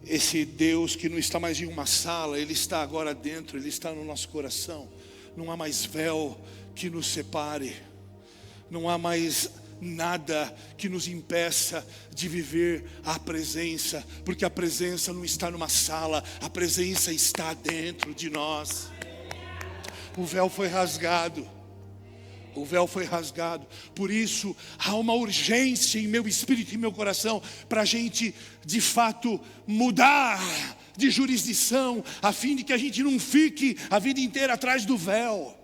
esse Deus que não está mais em uma sala. Ele está agora dentro, Ele está no nosso coração. Não há mais véu que nos separe, não há mais nada que nos impeça de viver a presença, porque a presença não está numa sala, a presença está dentro de nós. O véu foi rasgado. O véu foi rasgado. Por isso há uma urgência em meu espírito e em meu coração para a gente de fato mudar de jurisdição, a fim de que a gente não fique a vida inteira atrás do véu.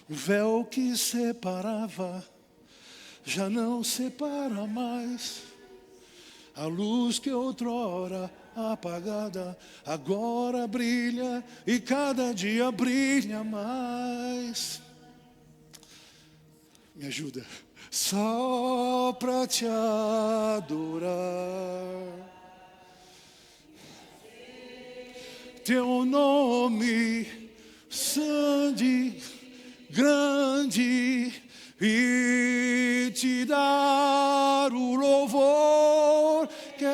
O véu que separava já não separa mais. A luz que outrora apagada agora brilha, e cada dia brilha mais. Me ajuda. Só para te adorar, teu nome sangue grande, e te dar o louvor que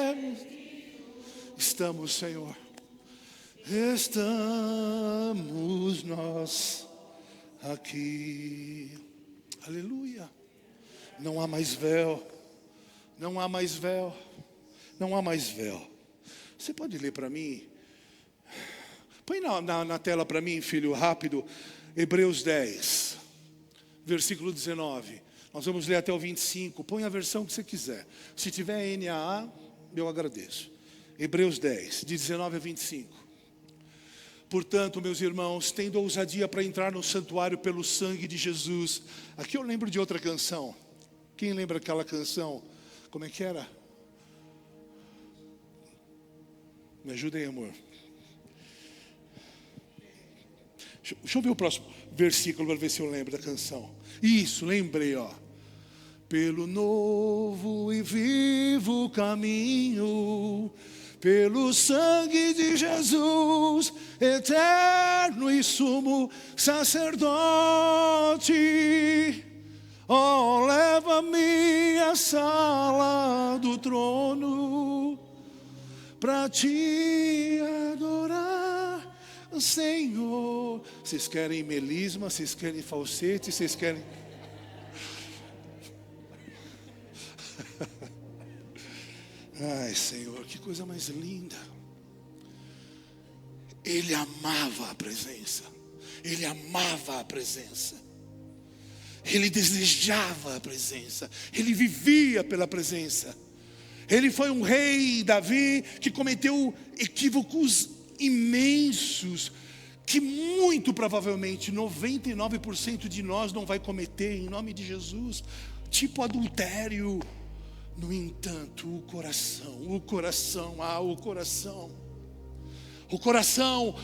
estamos, Senhor, estamos nós aqui. Aleluia. Não há mais véu, não há mais véu, não há mais véu. Você pode ler para mim? Põe na tela para mim, filho, rápido. Hebreus 10, versículo 19. Nós vamos ler até o 25. Põe a versão que você quiser. Se tiver NAA, eu agradeço. Hebreus 10, de 19 a 25. Portanto, meus irmãos, tendo ousadia para entrar no santuário pelo sangue de Jesus. Aqui eu lembro de outra canção. Quem lembra aquela canção? Como é que era? Me ajuda aí, amor. Deixa eu ver o próximo versículo para ver se eu lembro da canção. Isso, lembrei, ó. Pelo novo e vivo caminho, pelo sangue de Jesus, eterno e sumo sacerdote, oh, leva-me à sala do trono, para te adorar Senhor. Vocês querem melisma, vocês querem falsete, vocês querem... Ai, Senhor, que coisa mais linda. Ele amava a presença. Ele amava a presença. Ele desejava a presença. Ele vivia pela presença. Ele foi um rei, Davi, que cometeu equívocos imensos, que muito provavelmente 99% de nós não vai cometer, em nome de Jesus. Tipo adultério. No entanto, o coração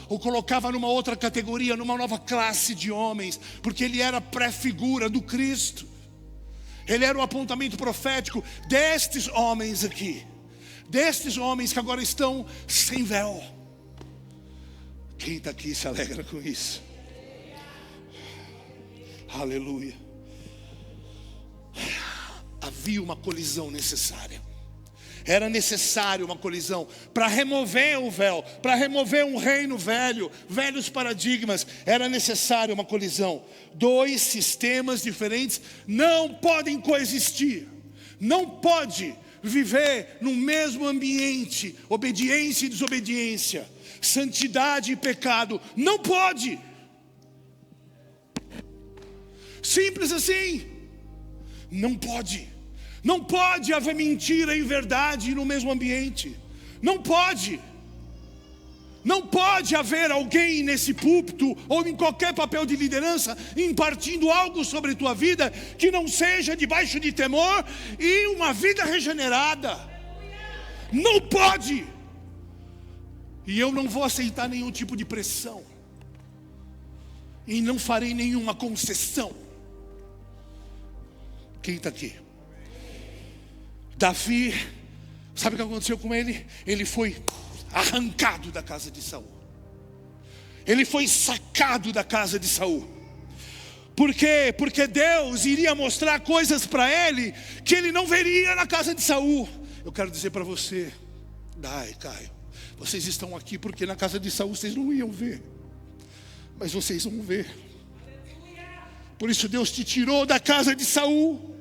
o colocava numa outra categoria, numa nova classe de homens, porque ele era pré-figura do Cristo. Ele era o apontamento profético destes homens aqui, destes homens que agora estão sem véu. Quem está aqui se alegra com isso? Aleluia. Havia uma colisão necessária. Era necessário uma colisão para remover o véu, para remover um reino velho, velhos paradigmas. Era necessário uma colisão. Dois sistemas diferentes não podem coexistir. Não pode viver no mesmo ambiente, obediência e desobediência, santidade e pecado. Não pode. Simples assim. Não pode. Não pode haver mentira e verdade no mesmo ambiente. Não pode. Não pode haver alguém nesse púlpito ou em qualquer papel de liderança impartindo algo sobre tua vida que não seja debaixo de temor e uma vida regenerada. Não pode. E eu não vou aceitar nenhum tipo de pressão. E não farei nenhuma concessão. Quem está aqui? Davi, sabe o que aconteceu com ele? Ele foi arrancado da casa de Saul. Ele foi sacado da casa de Saul. Por quê? Porque Deus iria mostrar coisas para ele que ele não veria na casa de Saul. Eu quero dizer para você, Caio, vocês estão aqui porque na casa de Saul vocês não iam ver, mas vocês vão ver. Por isso Deus te tirou da casa de Saul.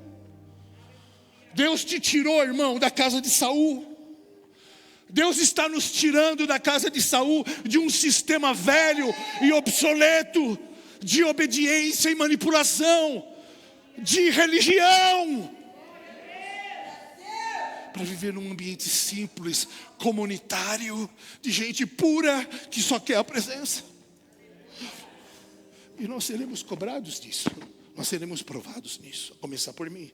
Deus te tirou, irmão, da casa de Saul. Deus está nos tirando da casa de Saul, de um sistema velho e obsoleto, de obediência e manipulação, de religião, para viver num ambiente simples, comunitário, de gente pura, que só quer a presença. E nós seremos cobrados disso, nós seremos provados nisso, a começar por mim.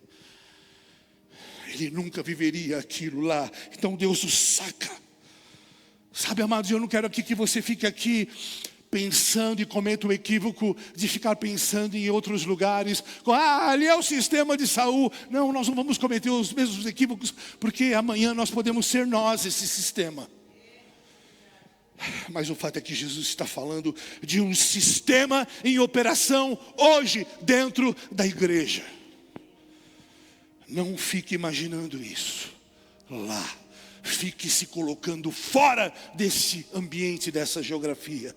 Ele nunca viveria aquilo lá. Então Deus o saca. Sabe, amados, eu não quero aqui que você fique aqui pensando e cometa o equívoco de ficar pensando em outros lugares. Ali é o sistema de Saul. Não, nós não vamos cometer os mesmos equívocos, porque amanhã nós podemos ser nós esse sistema. Mas o fato é que Jesus está falando de um sistema em operação hoje dentro da igreja. Não fique imaginando isso lá. Fique se colocando fora desse ambiente, dessa geografia.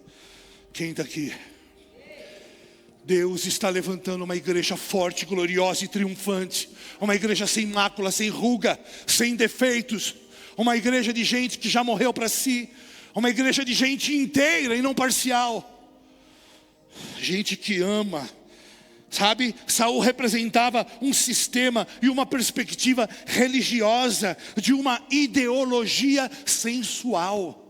Quem está aqui? Deus está levantando uma igreja forte, gloriosa e triunfante. Uma igreja sem mácula, sem ruga, sem defeitos. Uma igreja de gente que já morreu para si. Uma igreja de gente inteira e não parcial. Gente que ama. Sabe, Saul representava um sistema e uma perspectiva religiosa, de uma ideologia sensual.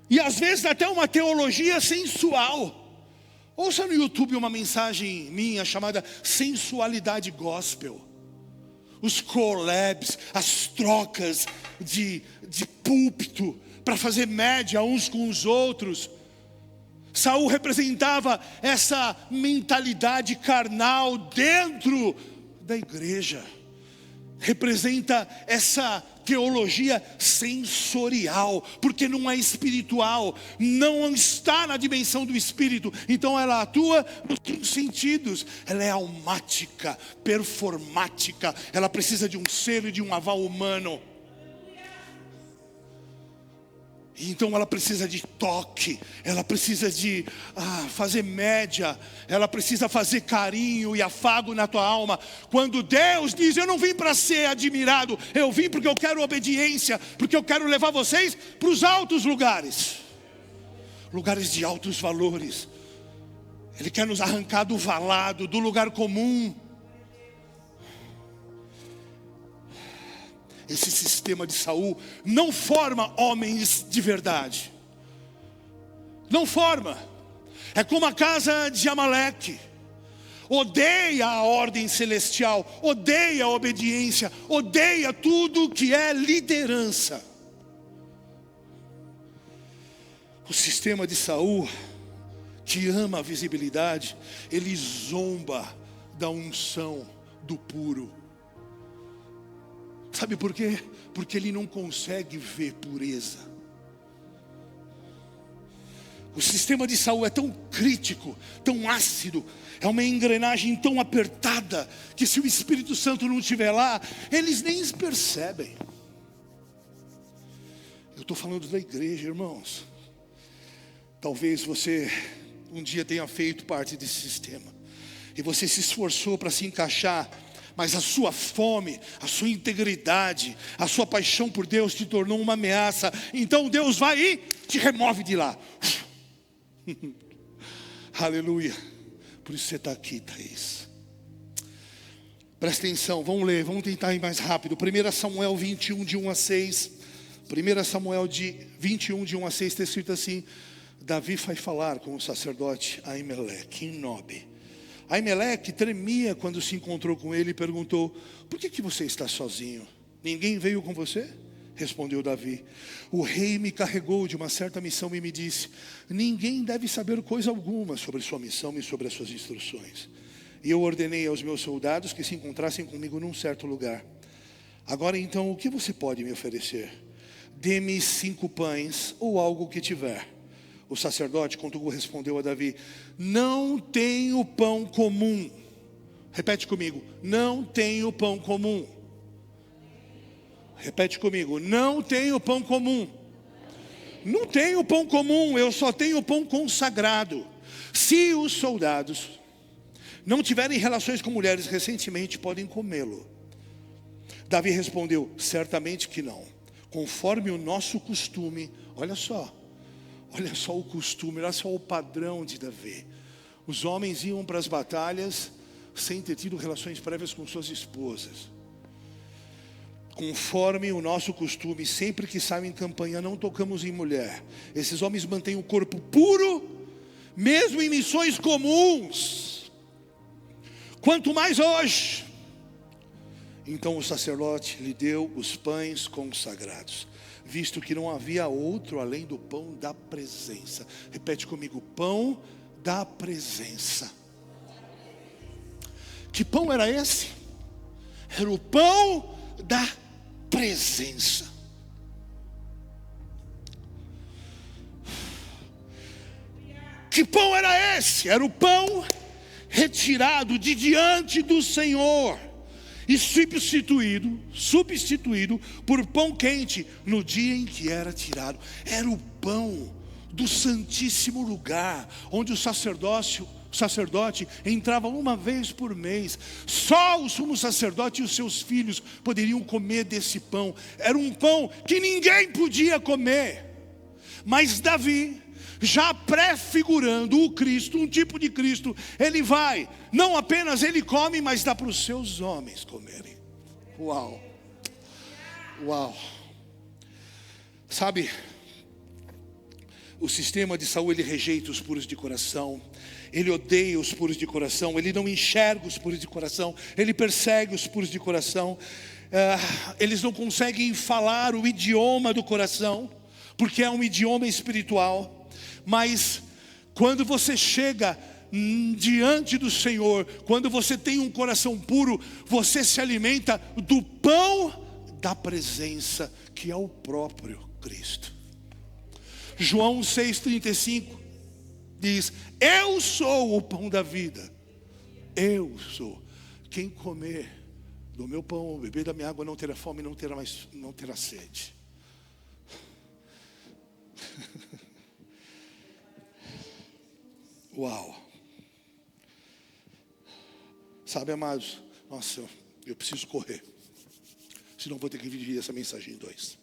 E às vezes até uma teologia sensual. Ouça no YouTube uma mensagem minha chamada Sensualidade Gospel. Os collabs, as trocas de púlpito para fazer média uns com os outros. Saul representava essa mentalidade carnal dentro da igreja. Representa essa teologia sensorial, porque não é espiritual, não está na dimensão do espírito. Então ela atua nos 5 sentidos. Ela é almática, performática. Ela precisa de um selo e de um aval humano. Então ela precisa de toque, ela precisa de fazer média, ela precisa fazer carinho e afago na tua alma. Quando Deus diz, eu não vim para ser admirado, eu vim porque eu quero obediência, porque eu quero levar vocês para os altos lugares, lugares de altos valores. Ele quer nos arrancar do valado, do lugar comum. Esse sistema de Saul não forma homens de verdade. Não forma. É como a casa de Amaleque. Odeia a ordem celestial, odeia a obediência, odeia tudo que é liderança. O sistema de Saul, que ama a visibilidade, ele zomba da unção do puro. Sabe por quê? Porque ele não consegue ver pureza. O sistema de Saul é tão crítico, tão ácido, é uma engrenagem tão apertada, que se o Espírito Santo não estiver lá, eles nem percebem. Eu estou falando da igreja, irmãos. Talvez você um dia tenha feito parte desse sistema, e você se esforçou para se encaixar, mas a sua fome, a sua integridade, a sua paixão por Deus te tornou uma ameaça. Então Deus vai e te remove de lá. Aleluia. Por isso você está aqui, Thaís. Presta atenção, vamos ler, vamos tentar ir mais rápido. 1 Samuel 21, de 1 a 6. 1 Samuel 21, de 1 a 6, está escrito assim: Davi vai falar com o sacerdote Aimeleque, em Nobe. Aimeleque tremia quando se encontrou com ele e perguntou: por que você está sozinho? Ninguém veio com você? Respondeu Davi: o rei me carregou de uma certa missão e me disse: ninguém deve saber coisa alguma sobre sua missão e sobre as suas instruções. E eu ordenei aos meus soldados que se encontrassem comigo num certo lugar. Agora então, o que você pode me oferecer? Dê-me 5 pães ou algo que tiver. O sacerdote, contudo, respondeu a Davi: não tenho pão comum. Repete comigo: não tenho pão comum. Repete comigo: não tenho pão comum. Não tenho pão comum, eu só tenho pão consagrado. Se os soldados não tiverem relações com mulheres recentemente, podem comê-lo. Davi respondeu: certamente que não. Conforme o nosso costume. Olha só o costume, olha só o padrão de Davi. Os homens iam para as batalhas sem ter tido relações prévias com suas esposas. Conforme o nosso costume, sempre que saem em campanha, não tocamos em mulher. Esses homens mantêm o corpo puro, mesmo em missões comuns. Quanto mais hoje. Então o sacerdote lhe deu os pães consagrados, visto que não havia outro além do pão da presença. Repete comigo: pão da presença. Que pão era esse? Era o pão da presença. Que pão era esse? Era o pão retirado de diante do Senhor e substituído por pão quente no dia em que era tirado. Era o pão do santíssimo lugar, onde o sacerdote entrava uma vez por mês. Só o sumo sacerdote e os seus filhos poderiam comer desse pão. Era um pão que ninguém podia comer. Mas Davi, já prefigurando o Cristo, um tipo de Cristo, ele vai, não apenas ele come, mas dá para os seus homens comerem. Uau. Sabe, o sistema de Saul, ele rejeita os puros de coração, ele odeia os puros de coração, ele não enxerga os puros de coração, ele persegue os puros de coração. Eles não conseguem falar o idioma do coração, porque é um idioma espiritual. Mas quando você chega diante do Senhor, quando você tem um coração puro, você se alimenta do pão da presença, que é o próprio Cristo. João 6,35 diz: eu sou o pão da vida. Eu sou. Quem comer do meu pão, beber da minha água, não terá fome, não terá sede. Uau. Sabe, amados, nossa, eu preciso correr. Senão vou ter que dividir essa mensagem em dois.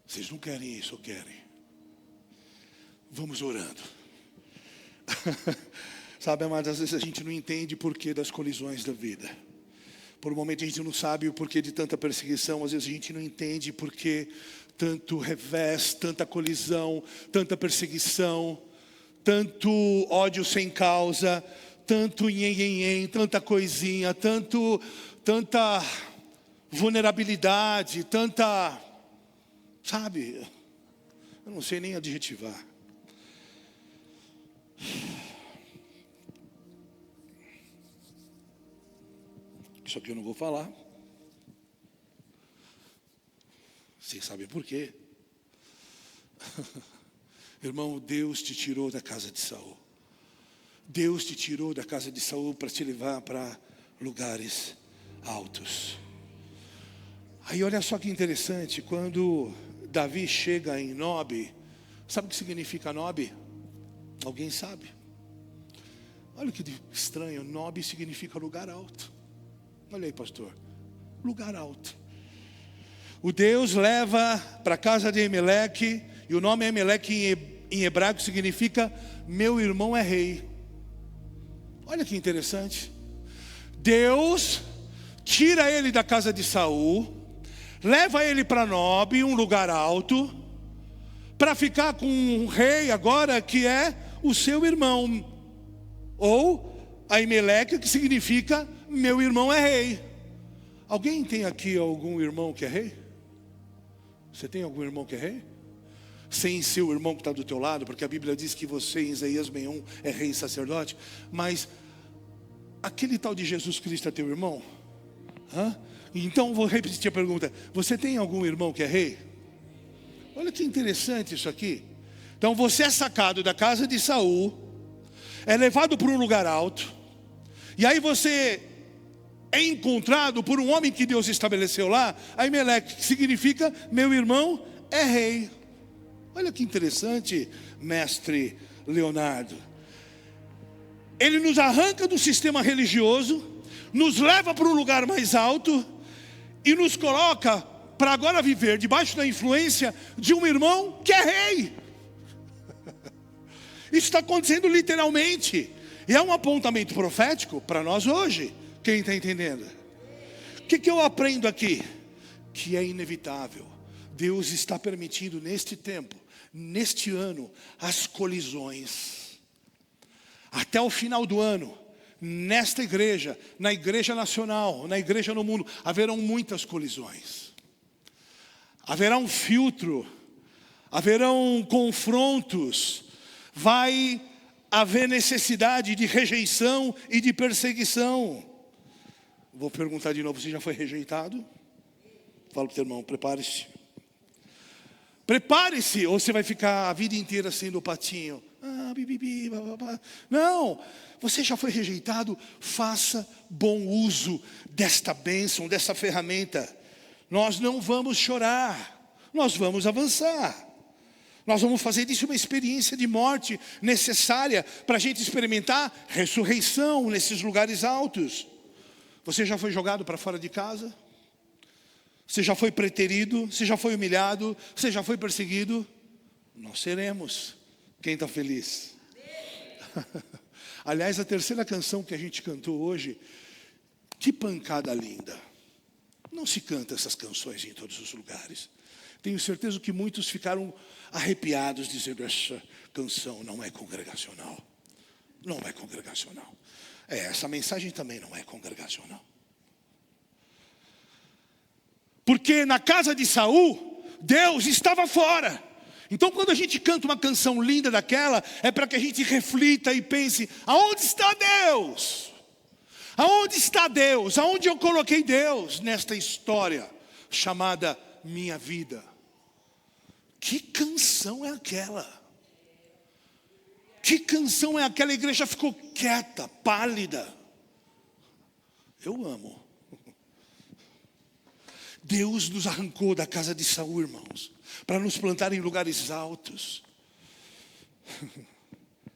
Vocês não querem isso, ou querem? Vamos orando. Sabe, amados, às vezes a gente não entende o porquê das colisões da vida. Por um momento a gente não sabe o porquê de tanta perseguição. Às vezes a gente não entende porquê tanto revés, tanta colisão, tanta perseguição, tanto ódio sem causa, tanto nhenhenhen, tanta coisinha, tanta vulnerabilidade, tanta, sabe, eu não sei nem adjetivar. Isso aqui eu não vou falar. Vocês sabem por quê. Irmão, Deus te tirou da casa de Saul. Deus te tirou da casa de Saul para te levar para lugares altos. Aí olha só que interessante, quando Davi chega em Nob, sabe o que significa Nob? Alguém sabe? Olha que estranho, Nob significa lugar alto. Olha aí, pastor, lugar alto. O Deus leva para a casa de Emelec, e o nome Emelec em hebraico significa meu irmão é rei. Olha que interessante. Deus tira ele da casa de Saul, leva ele para Nob, um lugar alto, para ficar com um rei agora que é o seu irmão, ou Aimeleque, que significa meu irmão é rei. Alguém tem aqui algum irmão que é rei? Você tem algum irmão que é rei? Sem ser o irmão que está do teu lado, porque a Bíblia diz que você em Isaías 61 é rei e sacerdote. Mas aquele tal de Jesus Cristo é teu irmão? Então vou repetir a pergunta. Você tem algum irmão que é rei? Olha que interessante isso aqui. Então você é sacado da casa de Saul, é levado para um lugar alto, e aí você é encontrado por um homem que Deus estabeleceu lá, Aimeleque, que significa meu irmão é rei. Olha que interessante, mestre Leonardo. Ele nos arranca do sistema religioso, nos leva para um lugar mais alto e nos coloca para agora viver debaixo da influência de um irmão que é rei. Isso está acontecendo literalmente. E é um apontamento profético para nós hoje. Quem está entendendo? O que eu aprendo aqui? Que é inevitável. Deus está permitindo neste tempo, neste ano, as colisões. Até o final do ano, nesta igreja, na igreja nacional, na igreja no mundo, haverão muitas colisões. Haverá um filtro, haverão confrontos, vai haver necessidade de rejeição e de perseguição. Vou perguntar de novo, você já foi rejeitado? Fala para o teu irmão, prepare-se. Prepare-se, ou você vai ficar a vida inteira sendo o patinho. Não, você já foi rejeitado, faça bom uso desta bênção, dessa ferramenta. Nós não vamos chorar, nós vamos avançar. Nós vamos fazer disso uma experiência de morte necessária para a gente experimentar ressurreição nesses lugares altos. Você já foi jogado para fora de casa? Você já foi preterido? Você já foi humilhado? Você já foi perseguido? Nós seremos. Quem está feliz? Aliás, a terceira canção que a gente cantou hoje, que pancada linda. Não se canta essas canções em todos os lugares. Tenho certeza que muitos ficaram arrepiados dizendo, essa canção não é congregacional. Não é congregacional. Essa mensagem também não é congregacional. Porque na casa de Saul, Deus estava fora. Então quando a gente canta uma canção linda daquela, é para que a gente reflita e pense, aonde está Deus? Aonde está Deus? Aonde eu coloquei Deus nesta história chamada minha vida? Que canção é aquela? Que canção é aquela? A igreja ficou quieta, pálida. Eu amo. Deus nos arrancou da casa de Saul, irmãos. para nos plantar em lugares altos.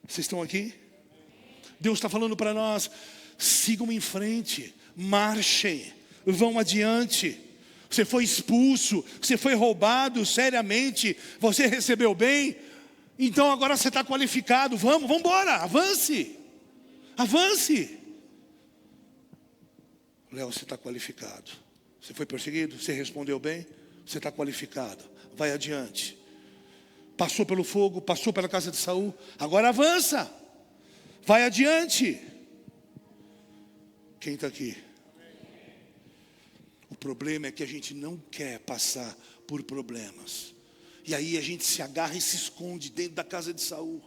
Vocês estão aqui? Deus está falando para nós: sigam em frente, marchem, vão adiante. Você foi expulso, você foi roubado seriamente, você recebeu bem, então agora você está qualificado. Vamos embora, avance. Léo, você está qualificado. Você foi perseguido, você respondeu bem, você está qualificado. Vai adiante. Passou pelo fogo, passou pela casa de Saul, agora avança. Vai adiante. Quem está aqui? O problema é que a gente não quer passar por problemas. E aí a gente se agarra e se esconde dentro da casa de Saul.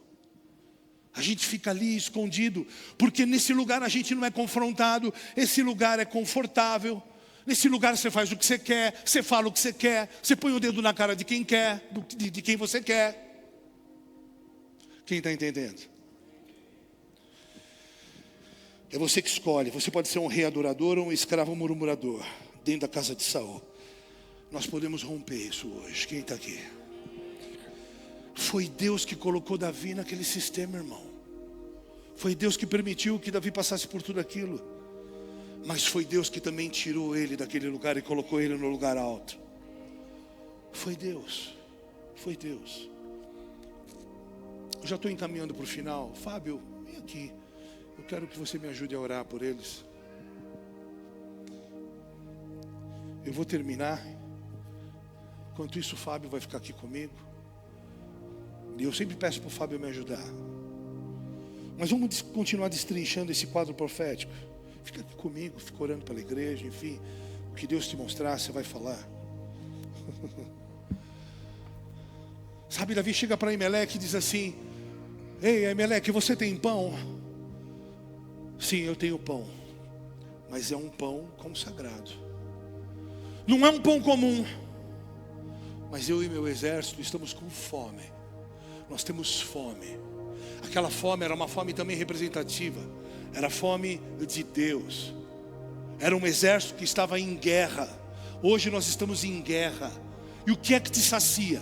A gente fica ali escondido, porque nesse lugar a gente não é confrontado. Esse lugar é confortável. Nesse lugar você faz o que você quer, você fala o que você quer, você põe o dedo na cara de quem quer, de quem você quer. Quem está entendendo? É você que escolhe. Você pode ser um rei adorador ou um escravo murmurador dentro da casa de Saul. Nós podemos romper isso hoje. Quem está aqui? Foi Deus que colocou Davi naquele sistema, irmão. Foi Deus que permitiu que Davi passasse por tudo aquilo. Mas foi Deus que também tirou ele daquele lugar e colocou ele no lugar alto. Foi Deus. Eu já estou encaminhando para o final. Fábio, vem aqui. Eu quero que você me ajude a orar por eles. Eu vou terminar. Enquanto isso, o Fábio vai ficar aqui comigo. E eu sempre peço para o Fábio me ajudar. Mas vamos continuar destrinchando esse quadro profético. Fica aqui comigo, fica orando pela igreja, enfim. O que Deus te mostrar, você vai falar. Sabe, Davi chega para Emelec e diz assim: ei, Emelec, você tem pão? Sim, eu tenho pão. Mas é um pão consagrado. Não é um pão comum. Mas eu e meu exército estamos com fome. Nós temos fome. Aquela fome era uma fome também representativa. Era fome de Deus. Era um exército que estava em guerra. Hoje nós estamos em guerra. E o que é que te sacia?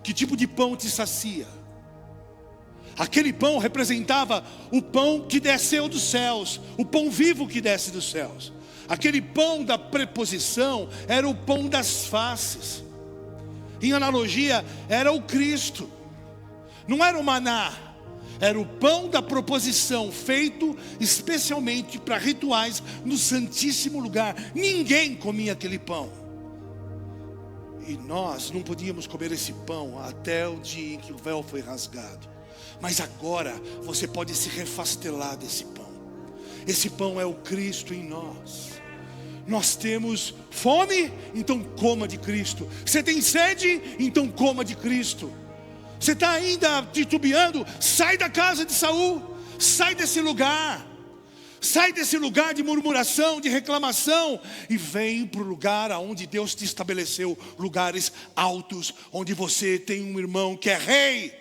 Que tipo de pão te sacia? Aquele pão representava o pão que desceu dos céus, o pão vivo que desce dos céus. Aquele pão da preposição era o pão das faces. Em analogia, era o Cristo. Não era o maná, era o pão da proposição, feito especialmente para rituais no Santíssimo Lugar. Ninguém comia aquele pão. E nós não podíamos comer esse pão até o dia em que o véu foi rasgado. Mas agora você pode se refastelar desse pão. Esse pão é o Cristo em nós. Nós temos fome, então coma de Cristo. Você tem sede, então coma de Cristo. Você está ainda titubeando? Sai da casa de Saul. Sai desse lugar. Sai desse lugar de murmuração, de reclamação, e vem para o lugar onde Deus te estabeleceu. Lugares altos, onde você tem um irmão que é rei,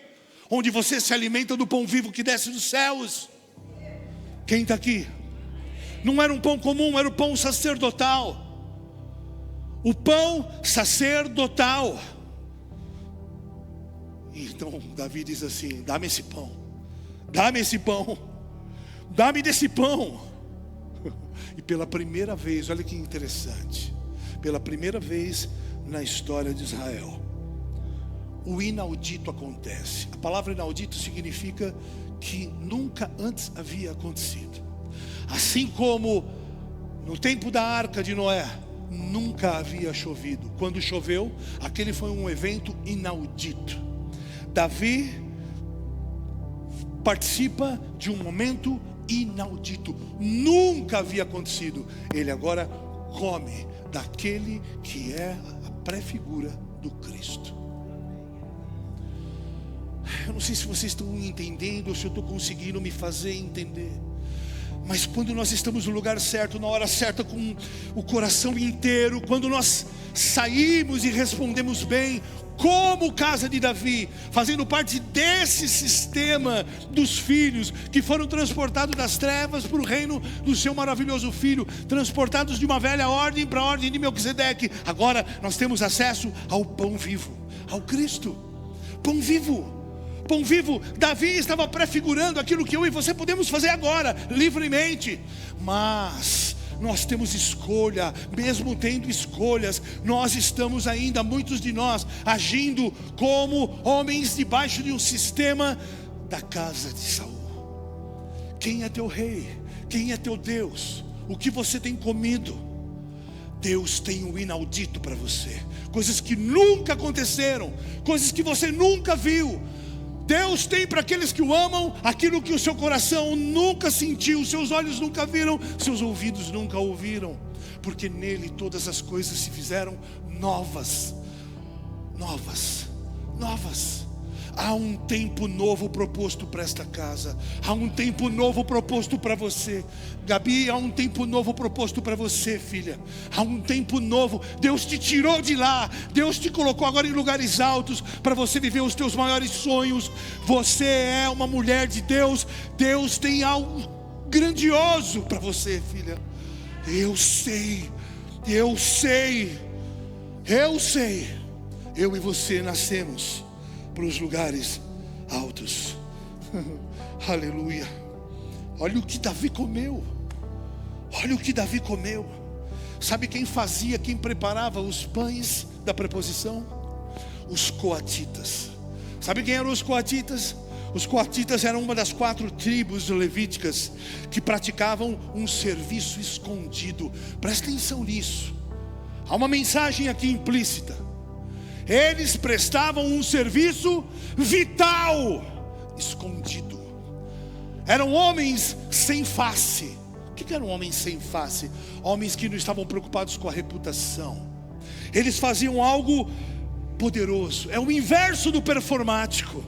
onde você se alimenta do pão vivo que desce dos céus. Quem está aqui? Não era um pão comum, era o pão sacerdotal. O pão sacerdotal. Então Davi diz assim: dá-me esse pão. Dá-me esse pão. Dá-me desse pão. E pela primeira vez, olha que interessante, pela primeira vez na história de Israel, o inaudito acontece. A palavra inaudito significa que nunca antes havia acontecido. Assim como no tempo da arca de Noé, nunca havia chovido. Quando choveu, aquele foi um evento inaudito. Davi participa de um momento inaudito. Nunca havia acontecido. Ele agora come daquele que é a pré-figura do Cristo. Eu não sei se vocês estão entendendo, ou se eu estou conseguindo me fazer entender. Mas quando nós estamos no lugar certo, na hora certa, com o coração inteiro, quando nós saímos e respondemos bem, como casa de Davi, fazendo parte desse sistema dos filhos que foram transportados das trevas para o reino do seu maravilhoso Filho, transportados de uma velha ordem para a ordem de Melquisedeque. Agora nós temos acesso ao pão vivo, ao Cristo. Pão vivo. Pão vivo. Davi estava prefigurando aquilo que eu e você podemos fazer agora, livremente. Mas nós temos escolha. Mesmo tendo escolhas, nós estamos ainda, muitos de nós, agindo como homens debaixo de um sistema da casa de Saul. Quem é teu rei? Quem é teu Deus? O que você tem comido? Deus tem um inaudito para você. Coisas que nunca aconteceram, coisas que você nunca viu. Deus tem para aqueles que o amam aquilo que o seu coração nunca sentiu, seus olhos nunca viram, seus ouvidos nunca ouviram. Porque nele todas as coisas se fizeram novas. Novas, novas. Há um tempo novo proposto para esta casa. Há um tempo novo proposto para você, Gabi. Há um tempo novo proposto para você, filha. Há um tempo novo. Deus te tirou de lá. Deus te colocou agora em lugares altos para você viver os teus maiores sonhos. Você é uma mulher de Deus. Deus tem algo grandioso para você, filha. Eu sei. Eu sei. Eu sei. Eu e você nascemos para os lugares altos. Aleluia. Olha o que Davi comeu. Olha o que Davi comeu. Sabe quem fazia, quem preparava os pães da preposição? Os coatitas. Sabe quem eram os coatitas? Os coatitas eram uma das 4 tribos levíticas que praticavam um serviço escondido. Presta atenção nisso. Há uma mensagem aqui implícita. Eles prestavam um serviço vital, escondido. Eram homens sem face. O que eram homens sem face? Homens que não estavam preocupados com a reputação. Eles faziam algo poderoso. É o inverso do performático.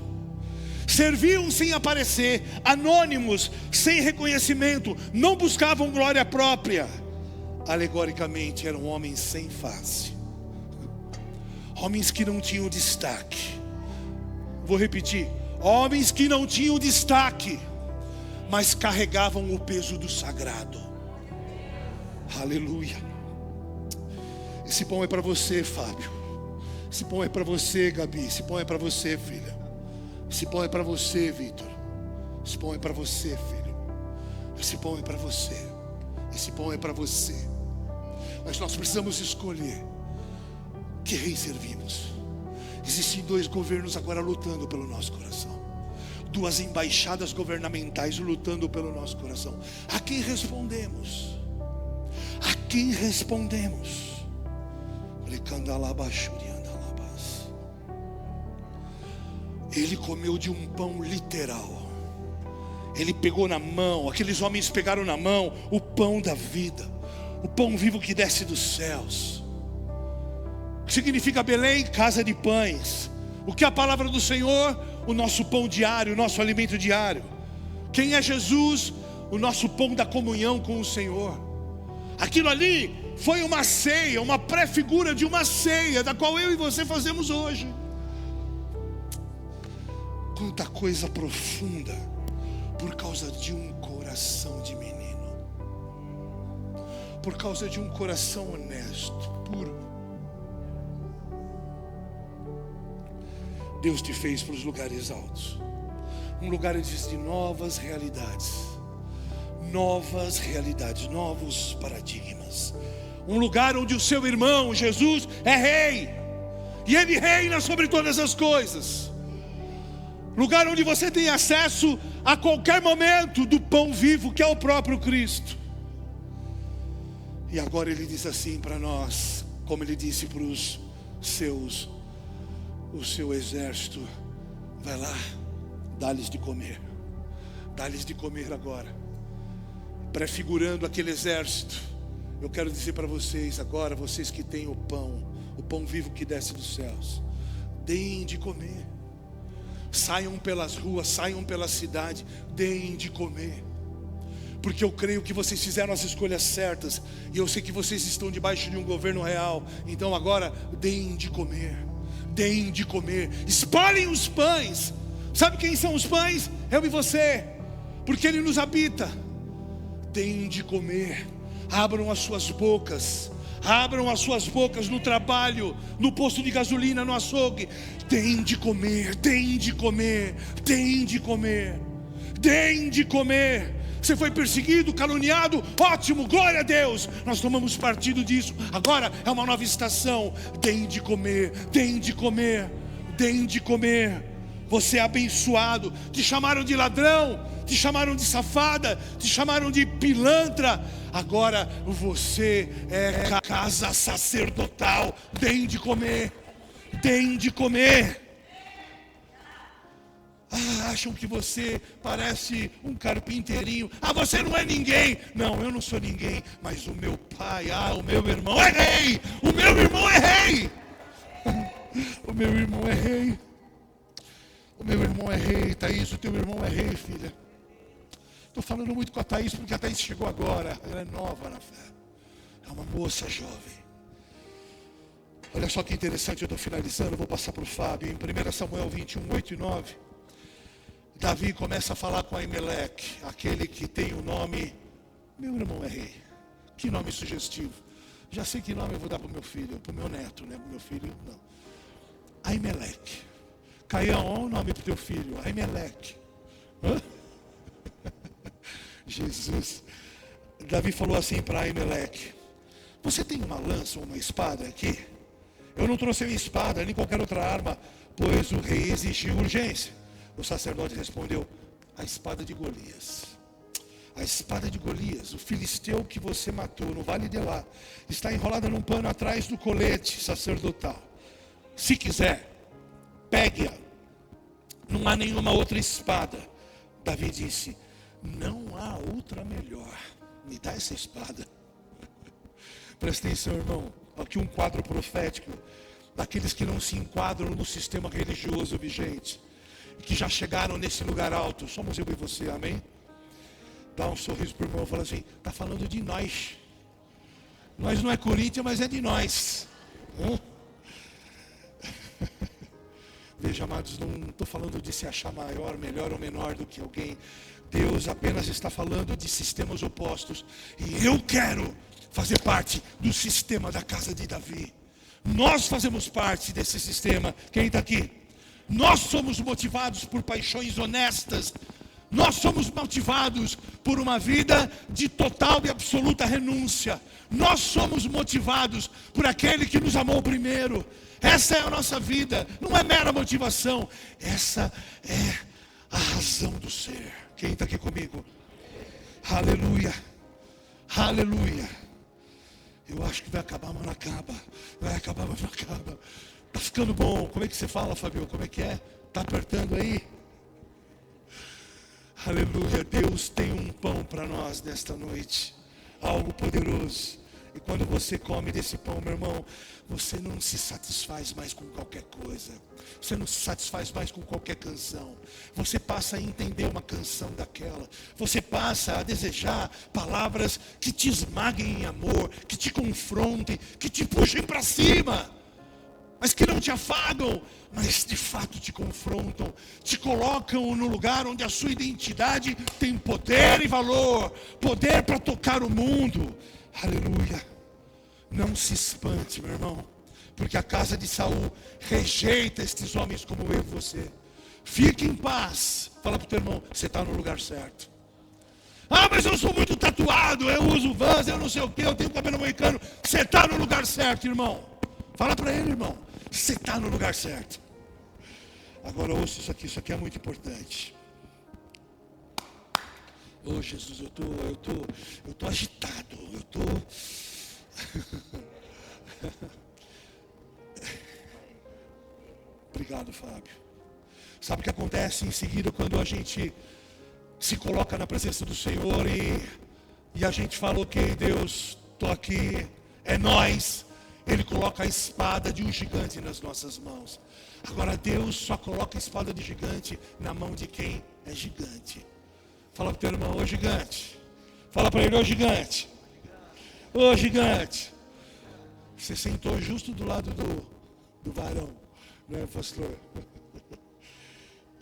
Serviam sem aparecer, anônimos, sem reconhecimento. Não buscavam glória própria. Alegoricamente eram homens sem face. Homens que não tinham destaque. Vou repetir. Homens que não tinham destaque, mas carregavam o peso do sagrado. Aleluia. Esse pão é para você, Fábio. Esse pão é para você, Gabi. Esse pão é para você, filha. Esse pão é para você, Vitor. Esse pão é para você, filho. Esse pão é para você. Esse pão é para você. Mas nós precisamos escolher que rei servimos. Existem 2 governos agora lutando pelo nosso coração. 2 embaixadas governamentais lutando pelo nosso coração. A quem respondemos? A quem respondemos? Ele comeu de um pão literal. Ele pegou na mão, aqueles homens pegaram na mão o pão da vida, o pão vivo que desce dos céus. O que significa Belém? Casa de pães. O que é a palavra do Senhor? O nosso pão diário, o nosso alimento diário. Quem é Jesus? O nosso pão da comunhão com o Senhor. Aquilo ali foi uma ceia, uma pré-figura de uma ceia, da qual eu e você fazemos hoje. Quanta coisa profunda, por causa de um coração de menino, por causa de um coração honesto, puro. Deus te fez para os lugares altos, um lugar de novas realidades, novos paradigmas, um lugar onde o seu irmão Jesus é rei, e Ele reina sobre todas as coisas, lugar onde você tem acesso a qualquer momento do pão vivo que é o próprio Cristo. E agora Ele diz assim para nós, como Ele disse para os seus, o seu exército: vai lá, dá-lhes de comer. Dá-lhes de comer agora. Prefigurando aquele exército, eu quero dizer para vocês agora, vocês que têm o pão vivo que desce dos céus, deem de comer. Saiam pelas ruas, saiam pela cidade, deem de comer. Porque eu creio que vocês fizeram as escolhas certas, e eu sei que vocês estão debaixo de um governo real. Então agora, deem de comer. Deem de comer. Espalhem os pães. Sabe quem são os pães? Eu e você, porque Ele nos habita. Deem de comer. Abram as suas bocas. Abram as suas bocas no trabalho, no posto de gasolina, no açougue. Deem de comer, deem de comer, deem de comer, deem de comer. Você foi perseguido, caluniado, ótimo, glória a Deus. Nós tomamos partido disso. Agora é uma nova estação. Deem de comer, deem de comer, deem de comer. Você é abençoado. Te chamaram de ladrão, te chamaram de safada, te chamaram de pilantra. Agora você é casa sacerdotal. Deem de comer, deem de comer. Acham que você parece um carpinteirinho. Você não é ninguém. Não, eu não sou ninguém. Mas o meu pai, o meu irmão é rei. O meu irmão é rei. O meu irmão é rei. O meu irmão é rei. Thaís, o teu irmão é rei, filha. Estou falando muito com a Thaís porque a Thaís chegou agora. Ela é nova na fé. É uma moça jovem. Olha só que interessante, eu estou finalizando, eu vou passar para o Fábio. Em 1 Samuel 21, 8 e 9, Davi começa a falar com Aimeleque, aquele que tem o nome, meu irmão é rei. Que nome sugestivo. Já sei que nome eu vou dar para o meu filho, para o meu neto, né? Para o meu filho, não. Aimeleque. Caião, olha o nome para o teu filho, Aimeleque. Jesus. Davi falou assim para Aimeleque: você tem uma lança ou uma espada aqui? Eu não trouxe minha espada, nem qualquer outra arma, pois o rei exigiu urgência. O sacerdote respondeu: a espada de Golias. A espada de Golias, o filisteu que você matou no vale de Elá, está enrolada num pano atrás do colete sacerdotal. Se quiser, pegue-a. Não há nenhuma outra espada. Davi disse: não há outra melhor. Me dá essa espada. Presta atenção, irmão. Aqui um quadro profético daqueles que não se enquadram no sistema religioso vigente, que já chegaram nesse lugar alto. Somos eu e você, amém? Dá um sorriso para o irmão e fala assim: está falando de nós. Nós não é Corinthians, mas é de nós. Veja, amados, não estou falando de se achar maior, melhor ou menor do que alguém. Deus apenas está falando de sistemas opostos. E eu quero fazer parte do sistema da casa de Davi. Nós fazemos parte desse sistema. Quem está aqui? Nós somos motivados por paixões honestas. Nós somos motivados por uma vida de total e absoluta renúncia. Nós somos motivados por aquele que nos amou primeiro. Essa é a nossa vida. Não é mera motivação. Essa é a razão do ser. Quem está aqui comigo? Aleluia. Aleluia. Eu acho que vai acabar, mas não acaba. Vai acabar, mas não acaba. Está ficando bom. Como é que você fala, Fabio? Como é que é? Está apertando aí? Aleluia. Deus tem um pão para nós nesta noite. Algo poderoso. E quando você come desse pão, meu irmão, você não se satisfaz mais com qualquer coisa. Você não se satisfaz mais com qualquer canção. Você passa a entender uma canção daquela. Você passa a desejar palavras que te esmaguem em amor, que te confrontem, que te puxem para cima, mas que não te afagam, mas de fato te confrontam, te colocam no lugar onde a sua identidade tem poder e valor, poder para tocar o mundo. Aleluia. Não se espante, meu irmão, porque a casa de Saul rejeita estes homens como eu e você. Fique em paz. Fala para o teu irmão: você está no lugar certo. Mas eu sou muito tatuado, eu uso Vans, eu não sei o que, eu tenho cabelo moicano. Você está no lugar certo, irmão. Fala para ele, irmão: você está no lugar certo. Agora ouça isso aqui é muito importante. Oh Jesus, eu tô agitado, eu tô Obrigado, Fábio. Sabe o que acontece em seguida quando a gente se coloca na presença do Senhor e a gente fala: ok, Deus, estou aqui, é nós. Ele coloca a espada de um gigante nas nossas mãos. Agora Deus só coloca a espada de gigante na mão de quem é gigante. Fala para o teu irmão: ô gigante. Fala para ele: ô gigante. Ô gigante. Você sentou justo do lado do varão, não é, pastor?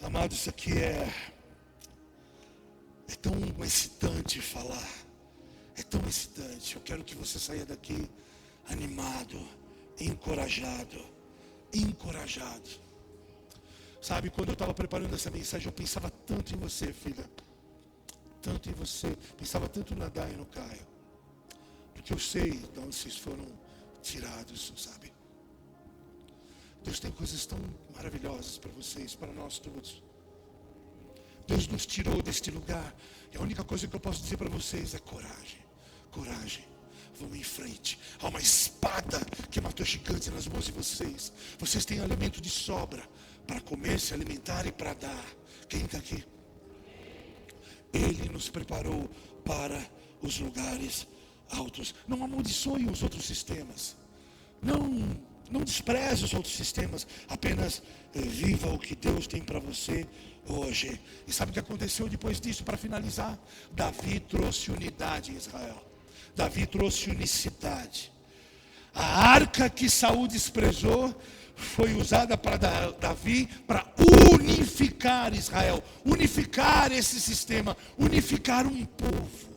Amado, isso aqui é tão excitante falar. É tão excitante. Eu quero que você saia daqui animado, encorajado. Sabe, quando eu estava preparando essa mensagem, eu pensava tanto em você, filha. Tanto em você. Pensava tanto na Dai e no Caio. Porque eu sei de onde vocês foram tirados, sabe? Deus tem coisas tão maravilhosas para vocês, para nós todos. Deus nos tirou deste lugar. E a única coisa que eu posso dizer para vocês é coragem. Coragem. Vamos em frente. Há uma espada que matou gigante nas mãos de vocês. Vocês têm alimento de sobra para comer, se alimentar e para dar. Quem está aqui? Ele nos preparou para os lugares altos. Não amaldiçoe os outros sistemas. Não despreze os outros sistemas. Apenas viva o que Deus tem para você hoje. E sabe o que aconteceu depois disso? Para finalizar, Davi trouxe unidade em Israel. Davi trouxe unicidade. A arca que Saul desprezou foi usada para Davi para unificar Israel, unificar esse sistema, unificar um povo.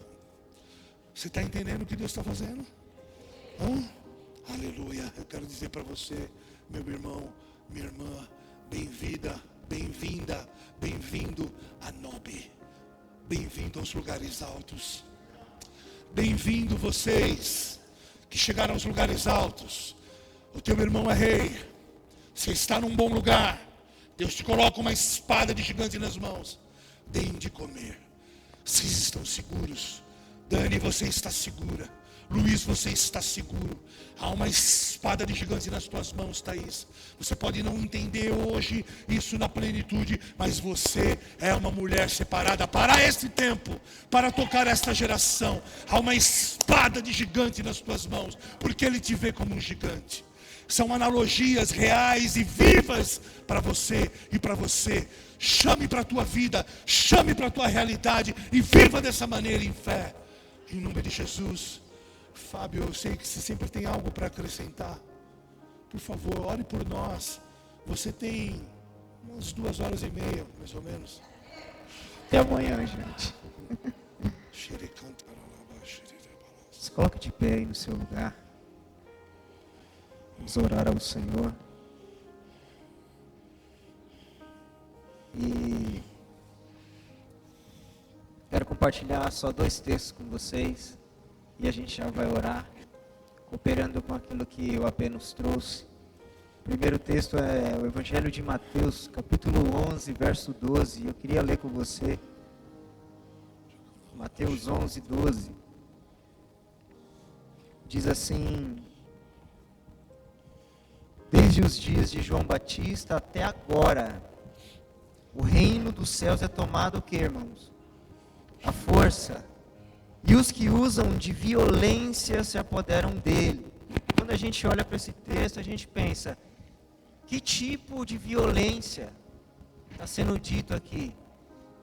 Você está entendendo o que Deus está fazendo? Aleluia. Eu quero dizer para você, meu irmão, minha irmã, bem-vinda, bem-vindo a Nobe, bem-vindo aos lugares altos. Bem-vindo vocês que chegaram aos lugares altos. O teu irmão é rei. Você está num bom lugar. Deus te coloca uma espada de gigante nas mãos. Deem de comer. Vocês estão seguros. Dani, você está segura. Luiz, você está seguro. Há uma espada de gigante nas tuas mãos, Thaís. Você pode não entender hoje isso na plenitude, mas você é uma mulher separada para esse tempo, para tocar esta geração. Há uma espada de gigante nas tuas mãos, porque Ele te vê como um gigante. São analogias reais e vivas para você e para você. Chame para a tua vida, chame para a tua realidade e viva dessa maneira em fé. Em nome de Jesus. Fábio, eu sei que você sempre tem algo para acrescentar. Por favor, ore por nós. Você tem umas 2h30, mais ou menos. Até amanhã, gente. Se coloque de pé aí no seu lugar. Vamos orar ao Senhor. E quero compartilhar só 2 textos com vocês. E a gente já vai orar, cooperando com aquilo que o AP nos trouxe. O primeiro texto é o Evangelho de Mateus, capítulo 11, verso 12. Eu queria ler com você. Mateus 11, 12. Diz assim: desde os dias de João Batista até agora, o reino dos céus é tomado o quê, irmãos? A força. E os que usam de violência se apoderam dele. Quando a gente olha para esse texto, a gente pensa: que tipo de violência está sendo dito aqui?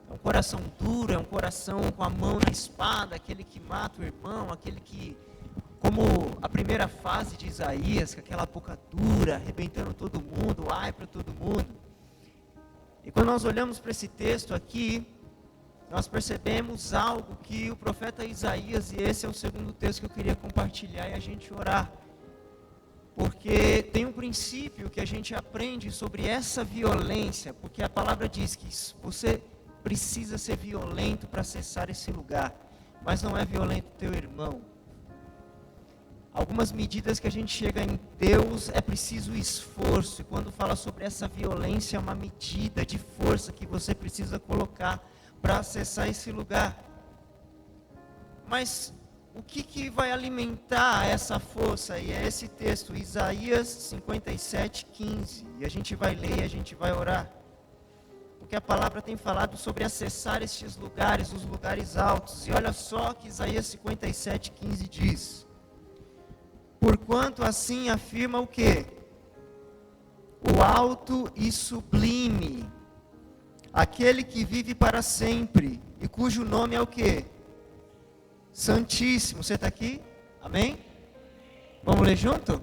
É um coração duro, é um coração com a mão na espada, aquele que mata o irmão, aquele que, como a primeira fase de Isaías, com aquela boca dura, arrebentando todo mundo, ai para todo mundo. E quando nós olhamos para esse texto aqui, nós percebemos algo que o profeta Isaías, e esse é o segundo texto que eu queria compartilhar e a gente orar, porque tem um princípio que a gente aprende sobre essa violência, porque a palavra diz que você precisa ser violento para acessar esse lugar, mas não é violento teu irmão. Algumas medidas que a gente chega em Deus é preciso esforço, e quando fala sobre essa violência, é uma medida de força que você precisa colocar para acessar esse lugar. Mas o que vai alimentar essa força? E é esse texto, Isaías 57, 15. E a gente vai ler e a gente vai orar. Porque a palavra tem falado sobre acessar estes lugares, os lugares altos. E olha só que Isaías 57, 15 diz: porquanto assim afirma o quê? O alto e sublime, aquele que vive para sempre, e cujo nome é o quê? Santíssimo. Você está aqui? Amém? Vamos ler junto?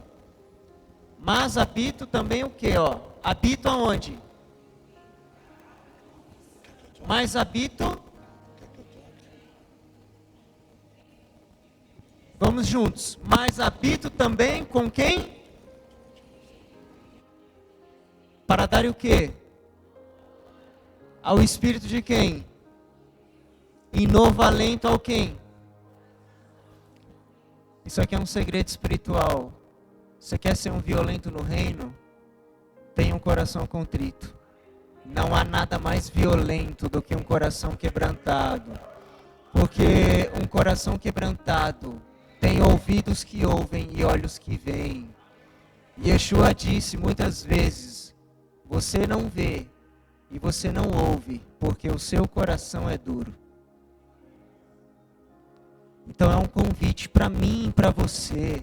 Mas habito também o quê? Habito aonde? Mas habito. Vamos juntos. Mas habito também com quem? Para dar o quê? Ao Espírito de quem? E novo alento ao quem? Isso aqui é um segredo espiritual. Você quer ser um violento no reino? Tenha um coração contrito. Não há nada mais violento do que um coração quebrantado. Porque um coração quebrantado tem ouvidos que ouvem e olhos que veem. Yeshua disse muitas vezes: você não vê e você não ouve, porque o seu coração é duro. Então é um convite para mim e para você.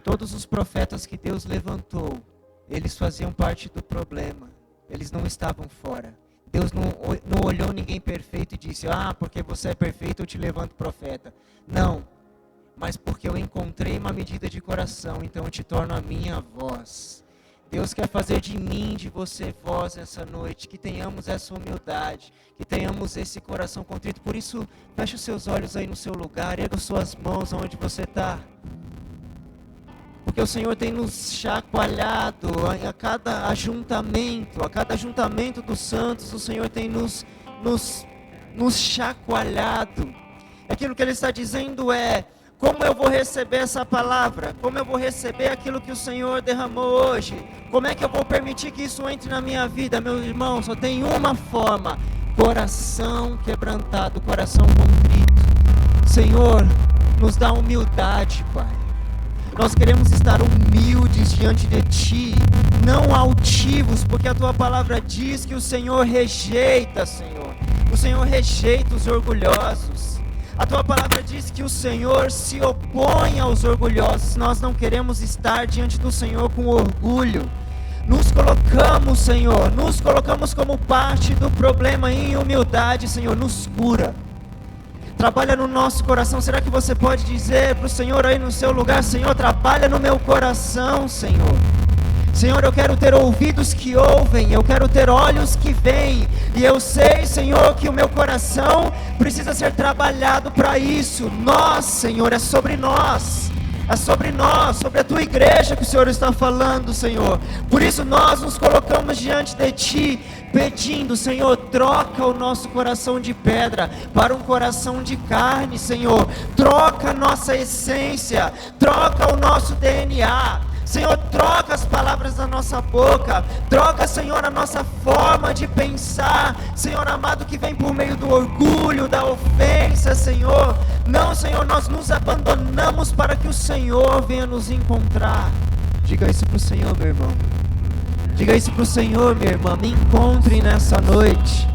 Todos os profetas que Deus levantou, eles faziam parte do problema. Eles não estavam fora. Deus não olhou ninguém perfeito e disse: porque você é perfeito eu te levanto profeta. Não, mas porque eu encontrei uma medida de coração, então eu te torno a minha voz. Deus quer fazer de mim, de você, voz essa noite, que tenhamos essa humildade, que tenhamos esse coração contrito. Por isso, feche os seus olhos aí no seu lugar, erga suas mãos onde você está. Porque o Senhor tem nos chacoalhado a cada ajuntamento dos santos, o Senhor tem nos chacoalhado. Aquilo que Ele está dizendo é: como eu vou receber essa palavra? Como eu vou receber aquilo que o Senhor derramou hoje? Como é que eu vou permitir que isso entre na minha vida, meus irmãos? Só tem uma forma: coração quebrantado, coração contrito. Senhor, nos dá humildade, Pai. Nós queremos estar humildes diante de Ti, não altivos, porque a Tua palavra diz que o Senhor rejeita, Senhor. O Senhor rejeita os orgulhosos. A Tua palavra diz que o Senhor se opõe aos orgulhosos. Nós não queremos estar diante do Senhor com orgulho. Nos colocamos, Senhor, como parte do problema em humildade, Senhor, nos cura. Trabalha no nosso coração. Será que você pode dizer para o Senhor aí no seu lugar: Senhor, trabalha no meu coração, Senhor. Senhor, eu quero ter ouvidos que ouvem, eu quero ter olhos que veem. E eu sei, Senhor, que o meu coração precisa ser trabalhado para isso. Nós, Senhor, é sobre nós. É sobre nós, sobre a Tua igreja que o Senhor está falando, Senhor. Por isso nós nos colocamos diante de Ti, pedindo: Senhor, troca o nosso coração de pedra para um coração de carne, Senhor. Troca a nossa essência, troca o nosso DNA. Senhor, troca as palavras da nossa boca, troca, Senhor, a nossa forma de pensar, Senhor amado, que vem por meio do orgulho, da ofensa, Senhor. Não, Senhor, nós nos abandonamos para que o Senhor venha nos encontrar. Diga isso para o Senhor, meu irmão. Diga isso para o Senhor, minha irmã. Me encontre nessa noite.